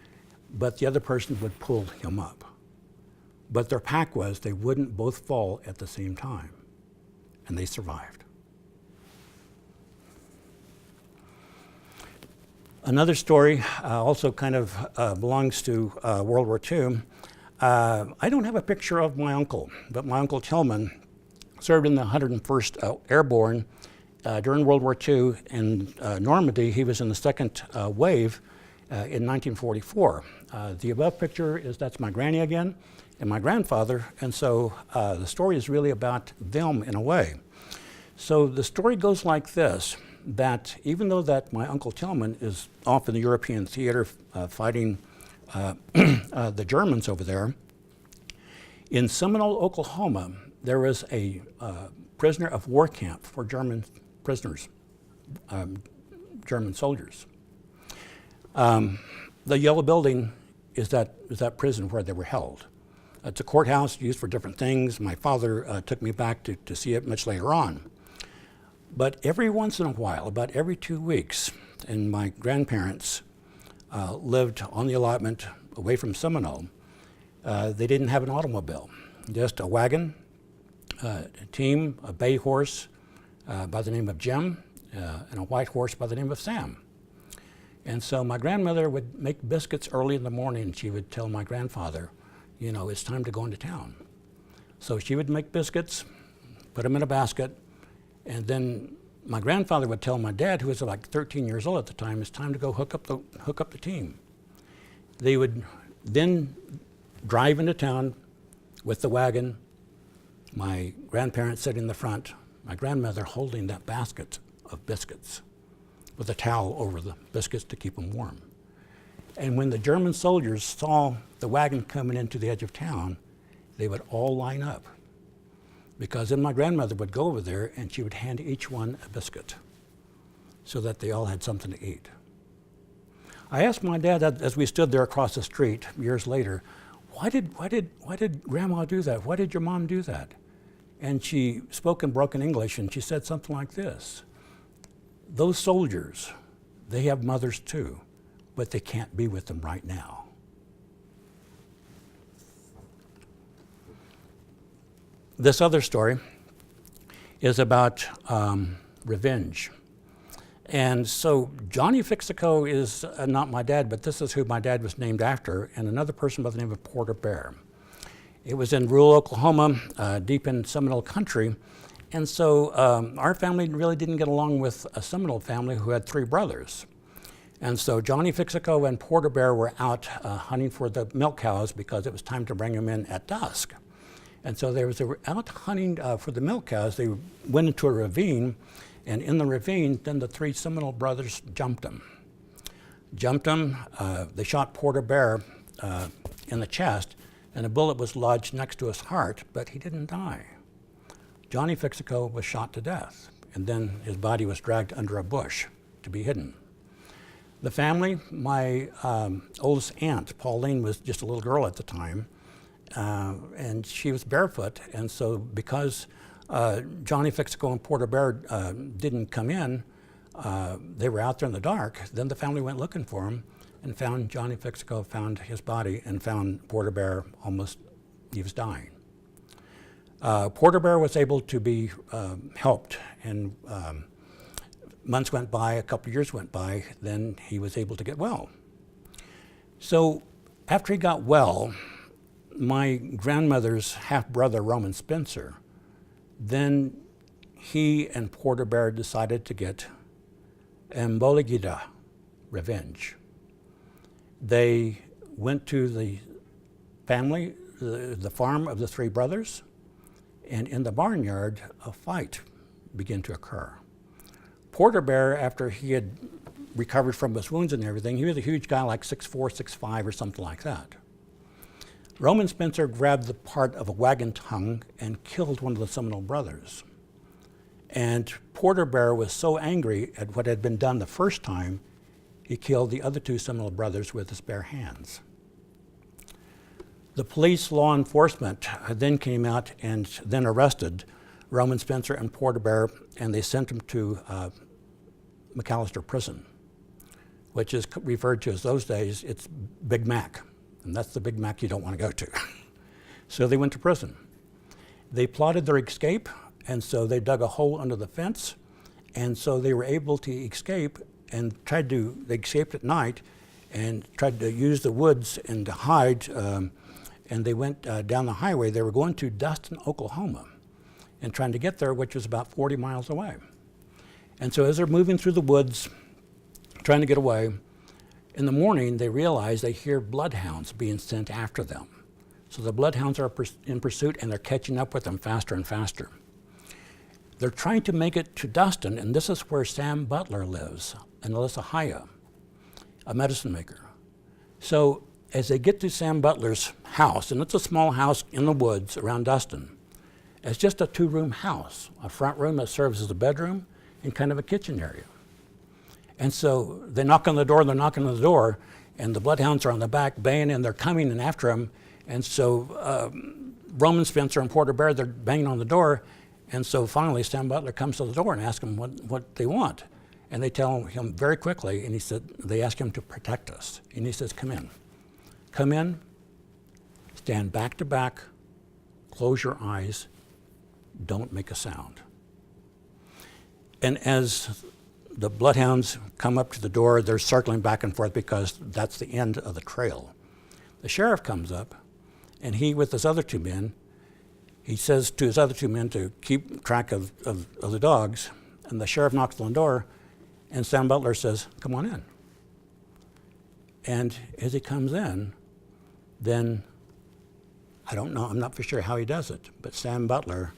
but the other person would pull him up. But their pact was they wouldn't both fall at the same time, and they survived. Another story also kind of belongs to World War II. I don't have a picture of my uncle, but my Uncle Tillman served in the 101st Airborne during World War II in Normandy. He was in the second wave in 1944. The above picture that's my granny again and my grandfather, and so the story is really about them in a way. So the story goes like this, that even though that my Uncle Tillman is off in the European theater fighting the Germans over there, in Seminole, Oklahoma, there was a prisoner of war camp for German prisoners, German soldiers. The yellow building is that prison where they were held. It's a courthouse used for different things. My father took me back to see it much later on. But every once in a while, about every 2 weeks, and my grandparents lived on the allotment away from Seminole, they didn't have an automobile, just a wagon, a team, a bay horse by the name of Jim, and a white horse by the name of Sam. And so my grandmother would make biscuits early in the morning, and she would tell my grandfather, you know, it's time to go into town. So she would make biscuits, put them in a basket, and then my grandfather would tell my dad, who was like 13 years old at the time, it's time to go hook up the team. They would then drive into town with the wagon, my grandparents sitting in the front, my grandmother holding that basket of biscuits with a towel over the biscuits to keep them warm. And when the German soldiers saw the wagon coming into the edge of town, they would all line up. Because then my grandmother would go over there and she would hand each one a biscuit so that they all had something to eat. I asked my dad as we stood there across the street years later, why did Grandma do that? Why did your mom do that? And she spoke in broken English and she said something like this: those soldiers, they have mothers too, but they can't be with them right now. This other story is about revenge. And so Johnny Fixico is not my dad, but this is who my dad was named after, and another person by the name of Porter Bear. It was in rural Oklahoma, deep in Seminole country, and so our family really didn't get along with a Seminole family who had 3 brothers. And so Johnny Fixico and Porter Bear were out hunting for the milk cows because it was time to bring them in at dusk. And so they were out hunting for the milk cows. They went into a ravine, and in the ravine, then the 3 Seminole brothers jumped them. They shot Porter Bear in the chest, and a bullet was lodged next to his heart, but he didn't die. Johnny Fixico was shot to death, and then his body was dragged under a bush to be hidden. The family, my oldest aunt, Pauline, was just a little girl at the time, and she was barefoot, and so because Johnny Fixico and Porter Bear didn't come in, they were out there in the dark, then the family went looking for him and found Johnny Fixico, found his body, and found Porter Bear he was dying. Porter Bear was able to be helped, and months went by, a couple of years went by, then he was able to get well. So after he got well, my grandmother's half-brother, Roman Spencer, then he and Porter Bear decided to get Mvskoke revenge. They went to the family, the farm of the 3 brothers, and in the barnyard, a fight began to occur. Porter Bear, after he had recovered from his wounds and everything, he was a huge guy, like 6'4", 6'5", or something like that. Roman Spencer grabbed the part of a wagon tongue and killed one of the Seminole brothers. And Porter Bear was so angry at what had been done the first time, he killed the other 2 Seminole brothers with his bare hands. The police, law enforcement, then came out and then arrested Roman Spencer and Porter Bear, and they sent them to McAllister Prison, which is referred to as those days, it's Big Mac. And that's the Big Mac you don't want to go to. So they went to prison. They plotted their escape, and so they dug a hole under the fence, and so they were able to escape and they escaped at night and tried to use the woods and to hide, and they went down the highway. They were going to Dustin, Oklahoma, and trying to get there, which was about 40 miles away. And so as they're moving through the woods, trying to get away, in the morning they realize they hear bloodhounds being sent after them. So the bloodhounds are in pursuit and they're catching up with them faster and faster. They're trying to make it to Dustin, and this is where Sam Butler lives, and Alyssa Haya, a medicine maker. So as they get to Sam Butler's house, and it's a small house in the woods around Dustin, it's just a 2-room house, a front room that serves as a bedroom and kind of a kitchen area. And so they knock on the door, and the bloodhounds are on the back baying, and they're coming and after him. And so Roman Spencer and Porter Bear, they're banging on the door. And so finally Sam Butler comes to the door and asks them what they want. And they tell him very quickly, and he said, they ask him to protect us. And he says, come in. Come in, stand back to back, close your eyes, don't make a sound. And as the bloodhounds come up to the door, they're circling back and forth because that's the end of the trail. The sheriff comes up, and he, with his other 2 men, he says to his other 2 men to keep track of the dogs, and the sheriff knocks on the door, and Sam Butler says, come on in. And as he comes in, then, I don't know, I'm not for sure how he does it, but Sam Butler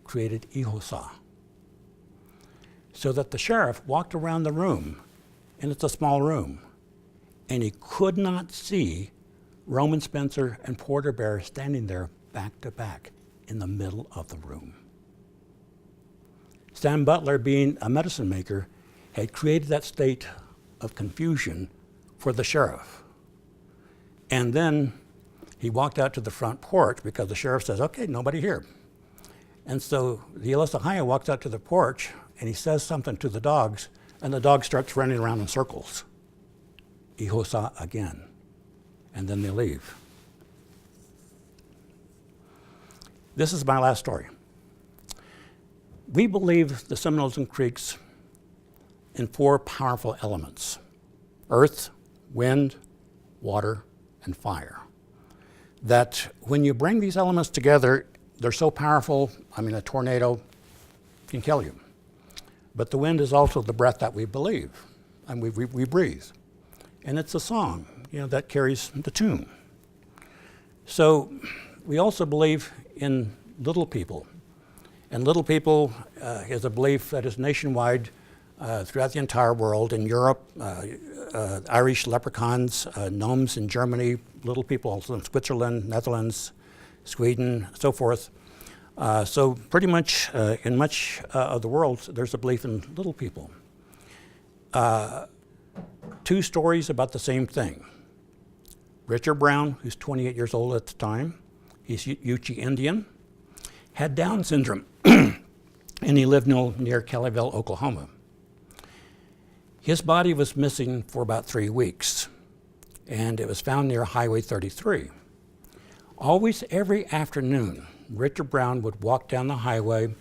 created Ethos, so that the sheriff walked around the room, and it's a small room, and he could not see Roman Spencer and Porter Bear standing there back to back in the middle of the room. Sam Butler, being a medicine maker, had created that state of confusion for the sheriff. And then he walked out to the front porch because the sheriff says, okay, nobody here. And so the Alyssa Haya walks out to the porch, and he says something to the dogs, and the dog starts running around in circles. Ethos again. And then they leave. This is my last story. We believe the Seminoles and Creeks in 4 powerful elements: earth, wind, water, and fire. That when you bring these elements together, they're so powerful, a tornado can kill you. But the wind is also the breath that we believe, and we breathe. And it's a song, that carries the tune. So we also believe in little people. And little people is a belief that is nationwide throughout the entire world. In Europe, Irish leprechauns, gnomes in Germany, little people also in Switzerland, Netherlands, Sweden, so forth. So pretty much in much of the world, there's a belief in little people. 2 stories about the same thing. Richard Brown, who's 28 years old at the time, he's Yuchi Indian, had Down syndrome, and he lived near Kellyville, Oklahoma. His body was missing for about 3 weeks, and it was found near Highway 33. Always every afternoon, Richard Brown would walk down the highway,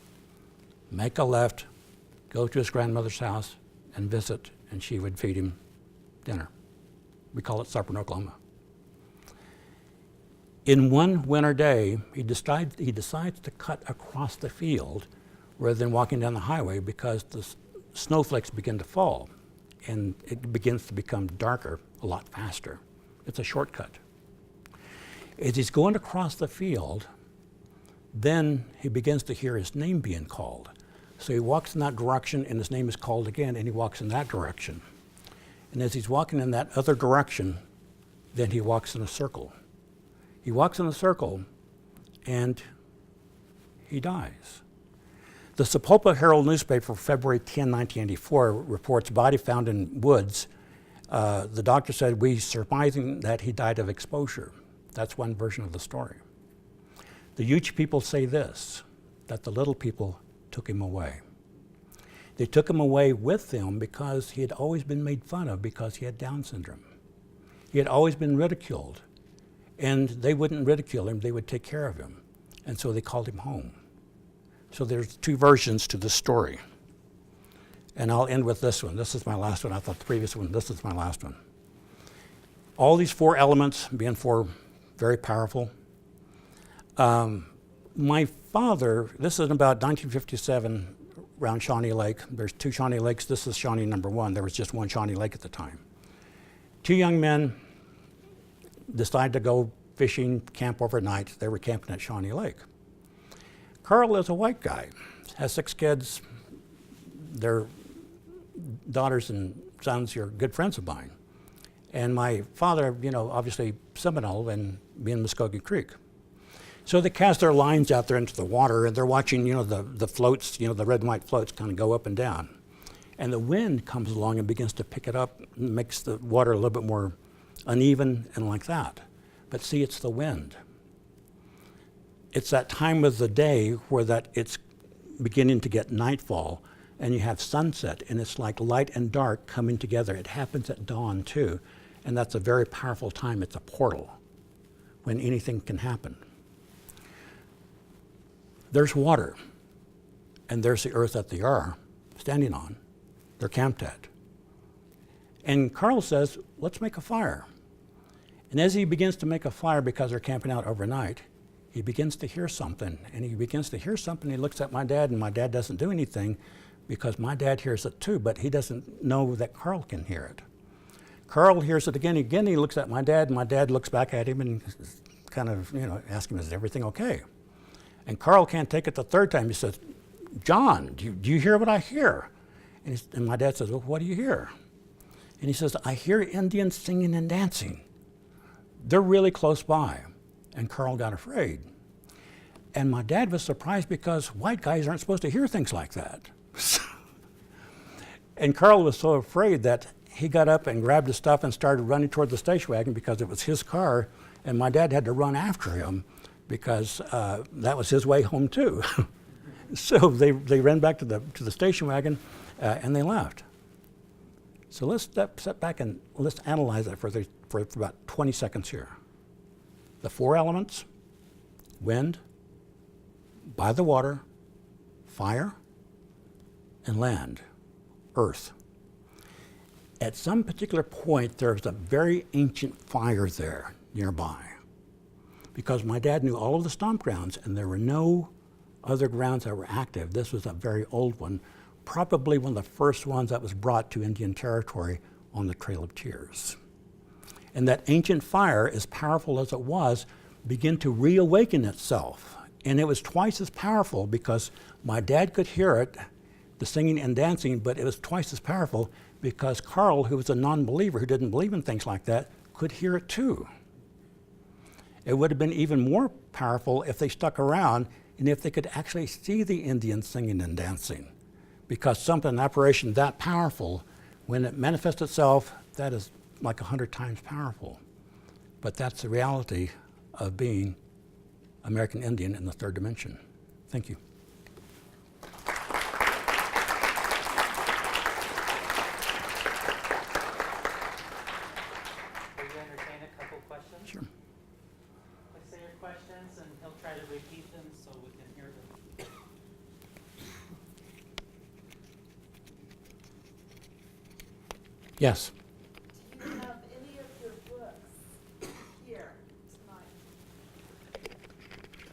make a left, go to his grandmother's house, and visit, and she would feed him dinner. We call it supper in Oklahoma. In one winter day, he decides to cut across the field rather than walking down the highway because the snowflakes begin to fall, and it begins to become darker a lot faster. It's a shortcut. As he's going across the field, then he begins to hear his name being called. So he walks in that direction, and his name is called again, and he walks in that direction. And as he's walking in that other direction, then he walks in a circle. He walks in a circle, and he dies. The Sapulpa Herald newspaper, February 10, 1984, reports body found in woods. The doctor said, we surmising that he died of exposure. That's one version of the story. The Yuchi people say this, that the little people took him away. They took him away with them because he had always been made fun of because he had Down syndrome. He had always been ridiculed, and they wouldn't ridicule him, they would take care of him. And so they called him home. So there's 2 versions to this story. And I'll end with this one. This is my last one. I thought the previous one, this is my last one. All these 4 elements being 4 very powerful. My father, this is about 1957, around Shawnee Lake. There's 2 Shawnee Lakes. This is Shawnee number 1. There was just 1 Shawnee Lake at the time. 2 young men decided to go fishing, camp overnight. They were camping at Shawnee Lake. Carl is a white guy, has 6 kids. Their daughters and sons are good friends of mine. And my father, obviously Seminole and me in Mvskoke Creek. So they cast their lines out there into the water, and they're watching, the floats, the red and white floats kind of go up and down. And the wind comes along and begins to pick it up and makes the water a little bit more uneven and like that. But see, it's the wind. It's that time of the day where it's beginning to get nightfall, and you have sunset, and it's like light and dark coming together. It happens at dawn too, and that's a very powerful time. It's a portal when anything can happen. There's water, and there's the earth that they are standing on. They're camped at. And Carl says, let's make a fire. And as he begins to make a fire, because they're camping out overnight, he begins to hear something. And he begins to hear something. He looks at my dad, and my dad doesn't do anything because my dad hears it too, but he doesn't know that Carl can hear it. Carl hears it again. Again, he looks at my dad, and my dad looks back at him and kind of, asks him, is everything okay? And Carl can't take it the 3rd time. He says, John, do you hear what I hear? And my dad says, well, what do you hear? And he says, I hear Indians singing and dancing. They're really close by. And Carl got afraid. And my dad was surprised because white guys aren't supposed to hear things like that. And Carl was so afraid that he got up and grabbed his stuff and started running toward the station wagon because it was his car, and my dad had to run after him because that was his way home too. So they ran back to the station wagon and they left. So let's step back and let's analyze that for about 20 seconds here. The 4 elements: wind, by the water, fire, and land, earth. At some particular point, there's a very ancient fire there nearby, because my dad knew all of the stomp grounds, and there were no other grounds that were active. This was a very old one, probably one of the first ones that was brought to Indian territory on the Trail of Tears. And that ancient fire, as powerful as it was, began to reawaken itself. And it was twice as powerful because my dad could hear it, the singing and dancing, but it was twice as powerful because Carl, who was a non-believer, who didn't believe in things like that, could hear it too. It would have been even more powerful if they stuck around and if they could actually see the Indians singing and dancing. Because an apparition that powerful, when it manifests itself, that is like 100 times powerful. But that's the reality of being American Indian in the 3rd dimension. Thank you. Will you entertain a couple questions? Sure. Let's say your questions, and he'll try to repeat them so we can hear them. Yes. Do you have any of your books here tonight?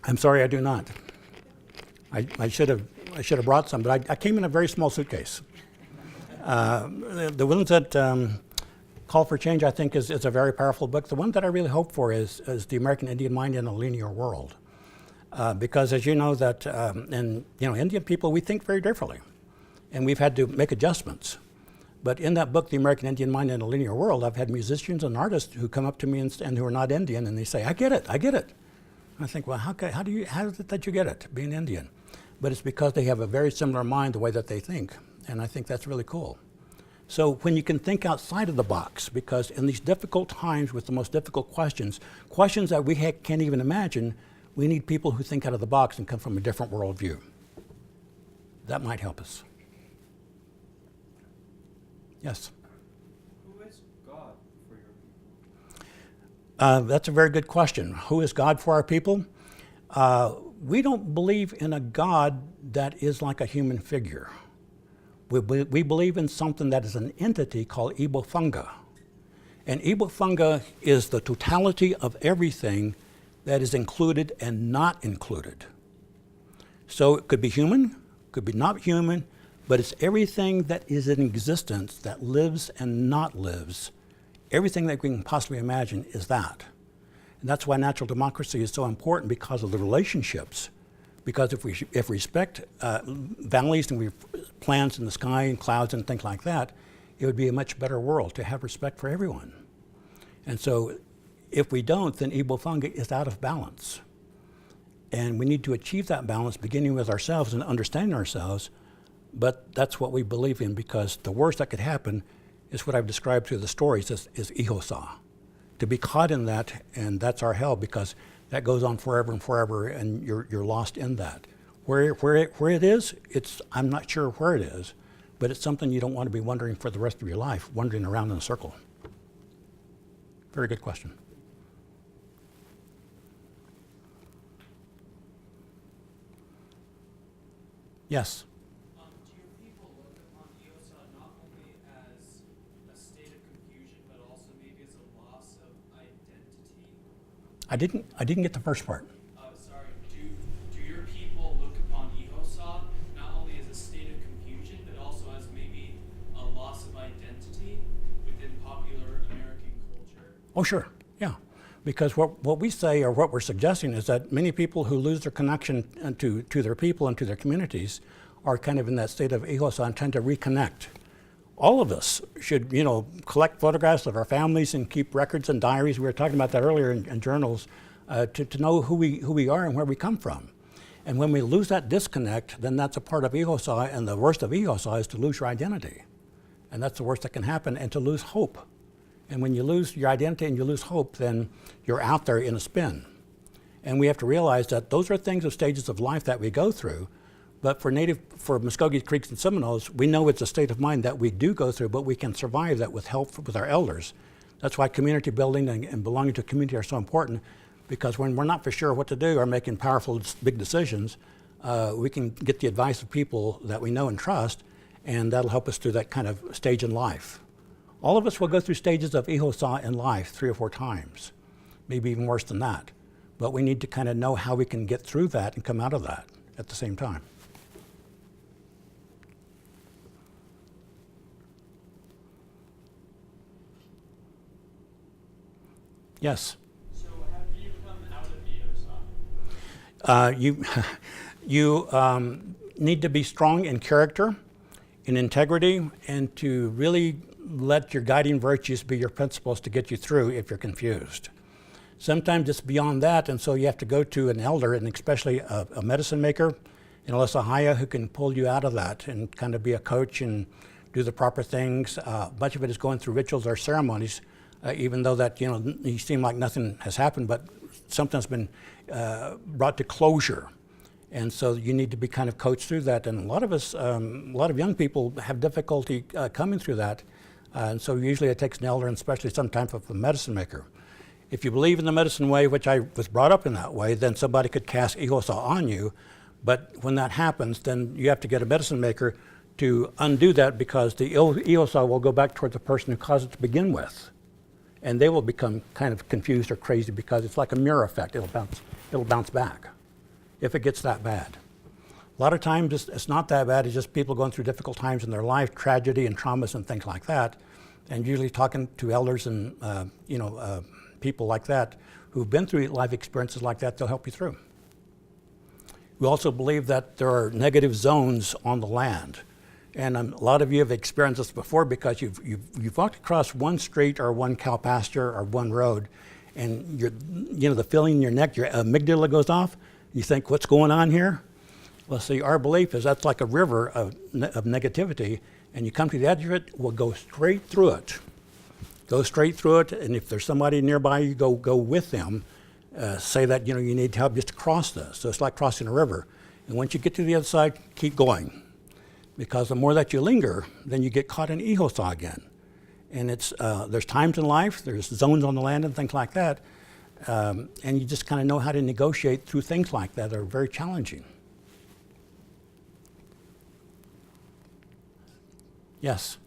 I'm sorry, I do not. I should have brought some, but I came in a very small suitcase. The ones that Call for Change, I think, is a very powerful book. The one that I really hope for is The American Indian Mind in a Linear World. Because as you know that, Indian people, we think very differently. And we've had to make adjustments. But in that book, The American Indian Mind in a Linear World, I've had musicians and artists who come up to me and who are not Indian, and they say, I get it. And I think, well, how is it that you get it, being Indian? But it's because they have a very similar mind, the way that they think. And I think that's really cool. So when you can think outside of the box, because in these difficult times with the most difficult questions that we can't even imagine, we need people who think out of the box and come from a different worldview. That might help us. Yes? Who is God for your people? That's a very good question. Who is God for our people? We don't believe in a God that is like a human figure. We believe in something that is an entity called Ibofunga. And Ibofunga is the totality of everything that is included and not included. So it could be human, could be not human, but it's everything that is in existence that lives and not lives. Everything that we can possibly imagine is that. And that's why natural democracy is so important, because of the relationships. Because if we respect valleys and we plants in the sky and clouds and things like that, it would be a much better world to have respect for everyone. And so if we don't, then Igbo fungi is out of balance. And we need to achieve that balance beginning with ourselves and understanding ourselves. But that's what we believe in, because the worst that could happen is what I've described through the stories is Ihosa. To be caught in that, and that's our hell, because that goes on forever and forever, and you're lost in that. Where it is, I'm not sure where it is, but it's something you don't want to be wondering for the rest of your life, wandering around in a circle. Very good question. Yes? Do your people look upon Iosa not only as a state of confusion, but also maybe as a loss of identity? I didn't get the first part. Sorry. Do your people look upon Iosa not only as a state of confusion, but also as maybe a loss of identity within popular American culture? Oh, sure, yeah. Because what we say, or what we're suggesting, is that many people who lose their connection to their people and to their communities are kind of in that state of Ihosa and tend to reconnect. All of us should, collect photographs of our families and keep records and diaries. We were talking about that earlier in journals, to know who we are and where we come from. And when we lose that disconnect, then that's a part of Ihosa, and the worst of Ihosa is to lose your identity. And that's the worst that can happen, and to lose hope. And when you lose your identity and you lose hope, then you're out there in a spin. And we have to realize that those are things of stages of life that we go through. But for Mvskoke, Creeks, and Seminoles, we know it's a state of mind that we do go through, but we can survive that with help with our elders. That's why community building and belonging to a community are so important, because when we're not for sure what to do or making powerful, big decisions, we can get the advice of people that we know and trust, and that'll help us through that kind of stage in life. All of us will go through stages of Ihosa in life 3 or 4 times, maybe even worse than that. But we need to kind of know how we can get through that and come out of that at the same time. Yes? So have you come out of Iosa? You need to be strong in character, in integrity, and to really let your guiding virtues be your principles to get you through if you're confused. Sometimes it's beyond that, and so you have to go to an elder, and especially a medicine maker in Alessahaya, who can pull you out of that and kind of be a coach and do the proper things. Much of it is going through rituals or ceremonies, even though that, you seem like nothing has happened, but something's been brought to closure. And so you need to be kind of coached through that. And a lot of us, a lot of young people have difficulty coming through that. And so usually it takes an elder, and especially sometimes a medicine maker. If you believe in the medicine way, which I was brought up in that way, then somebody could cast Ihosa on you. But when that happens, then you have to get a medicine maker to undo that, because the Ihosa will go back toward the person who caused it to begin with. And they will become kind of confused or crazy, because it's like a mirror effect. It'll bounce back if it gets that bad. A lot of times it's not that bad. It's just people going through difficult times in their life, tragedy and traumas and things like that. And usually talking to elders and people like that who've been through life experiences like that, they'll help you through. We also believe that there are negative zones on the land. And a lot of you have experienced this before, because you've walked across one street or one cow pasture or one road, and the feeling in your neck, your amygdala goes off. You think, what's going on here? Well, see, our belief is that's like a river of negativity, and you come to the edge of it, we'll go straight through it. Go straight through it, and if there's somebody nearby, you go with them. Say that you need help just to cross this. So it's like crossing a river. And once you get to the other side, keep going. Because the more that you linger, then you get caught in Ihosa again. And there's times in life, there's zones on the land and things like that, and you just kind of know how to negotiate through things like that are very challenging. Yes?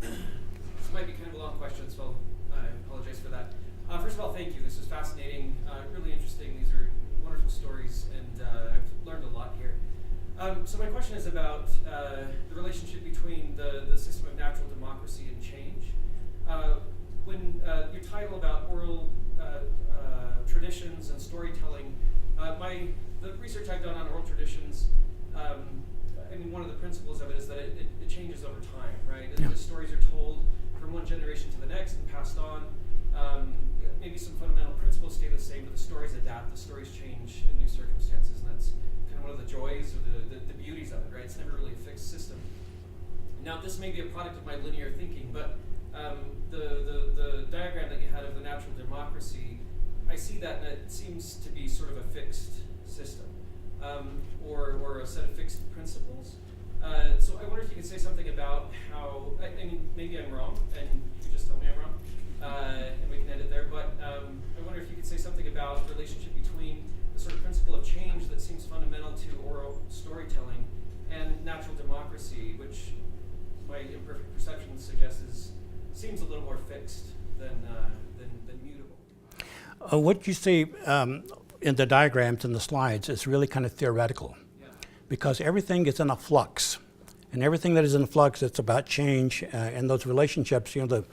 This might be kind of a long question, so I apologize for that. First of all, thank you. This is fascinating, really interesting. These are wonderful stories, and I've learned a lot here. So my question is about the title about oral traditions and storytelling. The research I've done on oral traditions, I mean, one of the principles of it is that it changes over time, right? Yeah. The stories are told from one generation to the next and passed on. Maybe some fundamental principles stay the same, but the stories adapt, the stories change in new circumstances, and that's kind of one of the joys or the beauties of it, right? It's never really a fixed system. Now, this may be a product of my linear thinking, but the diagram that you had of the natural democracy, I see that and it seems to be sort of a fixed system, or a set of fixed principles. So I wonder if you could say something about how, I mean, maybe I'm wrong, and you just tell me I'm wrong, and we can end it there, but I wonder if you could say something about the relationship between the sort of principle of change that seems fundamental to oral storytelling and natural democracy, which my imperfect perception suggests seems a little more fixed than mutable. What you see in the diagrams and the slides is really kind of theoretical, because everything is in a flux, and everything that is in flux, it's about change and those relationships. You know,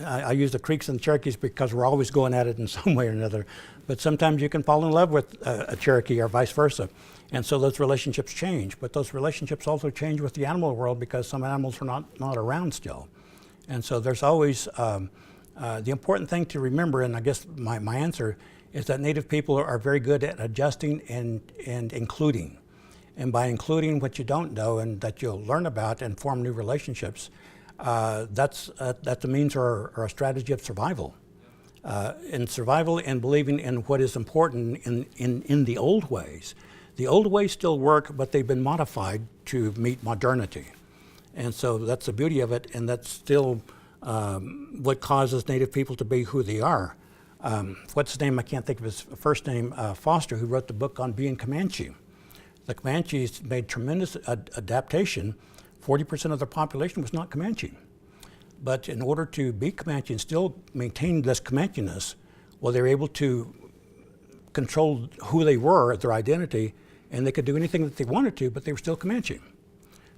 I use the Creeks and the Cherokees because we're always going at it in some way or another. But sometimes you can fall in love with a Cherokee or vice versa, and so those relationships change. But those relationships also change with the animal world because some animals are not around still, and so there's always the important thing to remember. And I guess my answer is that Native people are very good at adjusting and including. And by including what you don't know and that you'll learn about and form new relationships, that's a means or a strategy of survival. In survival and believing in what is important in the old ways. The old ways still work, but they've been modified to meet modernity. And so that's the beauty of it, and that's still what causes Native people to be who they are. What's his name? I can't think of his first name, Foster, who wrote the book on being Comanche. The Comanches made tremendous adaptation. 40% of their population was not Comanche. But in order to be Comanche and still maintain this Comanche-ness, well, they were able to control who they were, their identity, and they could do anything that they wanted to, but they were still Comanche.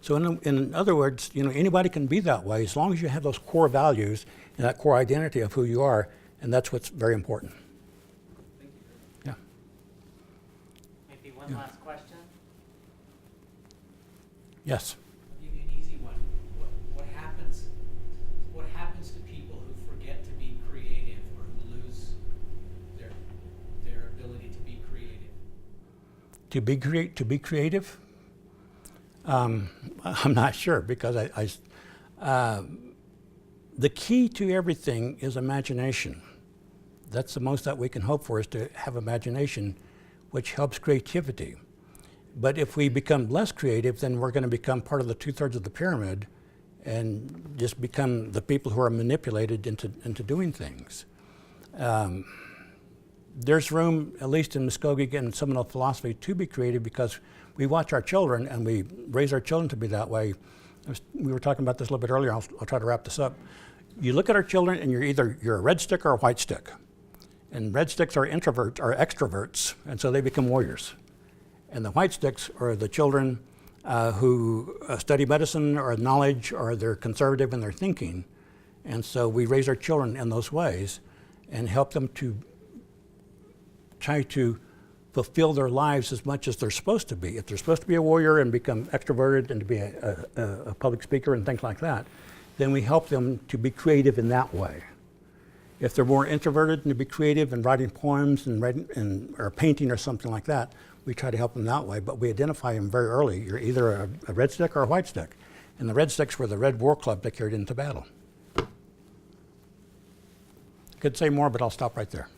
So in other words, you know, anybody can be that way as long as you have those core values and that core identity of who you are, and that's what's very important. Thank you. Yeah. Maybe one last question? Yes. I'll give you an easy one. What happens to people who forget to be creative or who lose their ability to be creative? To be creative? I'm not sure, because the key to everything is imagination. That's the most that we can hope for, is to have imagination, which helps creativity. But if we become less creative, then we're going to become part of the 2/3 of the pyramid and just become the people who are manipulated into doing things. There's room, at least in Mvskoke and Seminole philosophy, to be creative, because we watch our children and we raise our children to be that way. We were talking about this a little bit earlier. I'll try to wrap this up. You look at our children and you're a red stick or a white stick. And red sticks are introverts or extroverts, and so they become warriors. And the white sticks are the children who study medicine or knowledge, or they're conservative in their thinking. And so we raise our children in those ways and help them to try to fulfill their lives as much as they're supposed to be. If they're supposed to be a warrior and become extroverted and to be a public speaker and things like that, then we help them to be creative in that way. If they're more introverted and to be creative in writing poems and or painting or something like that, we try to help them that way. But we identify them very early. You're either a red stick or a white stick. And the red sticks were the Red War Club that carried into battle. Could say more, but I'll stop right there.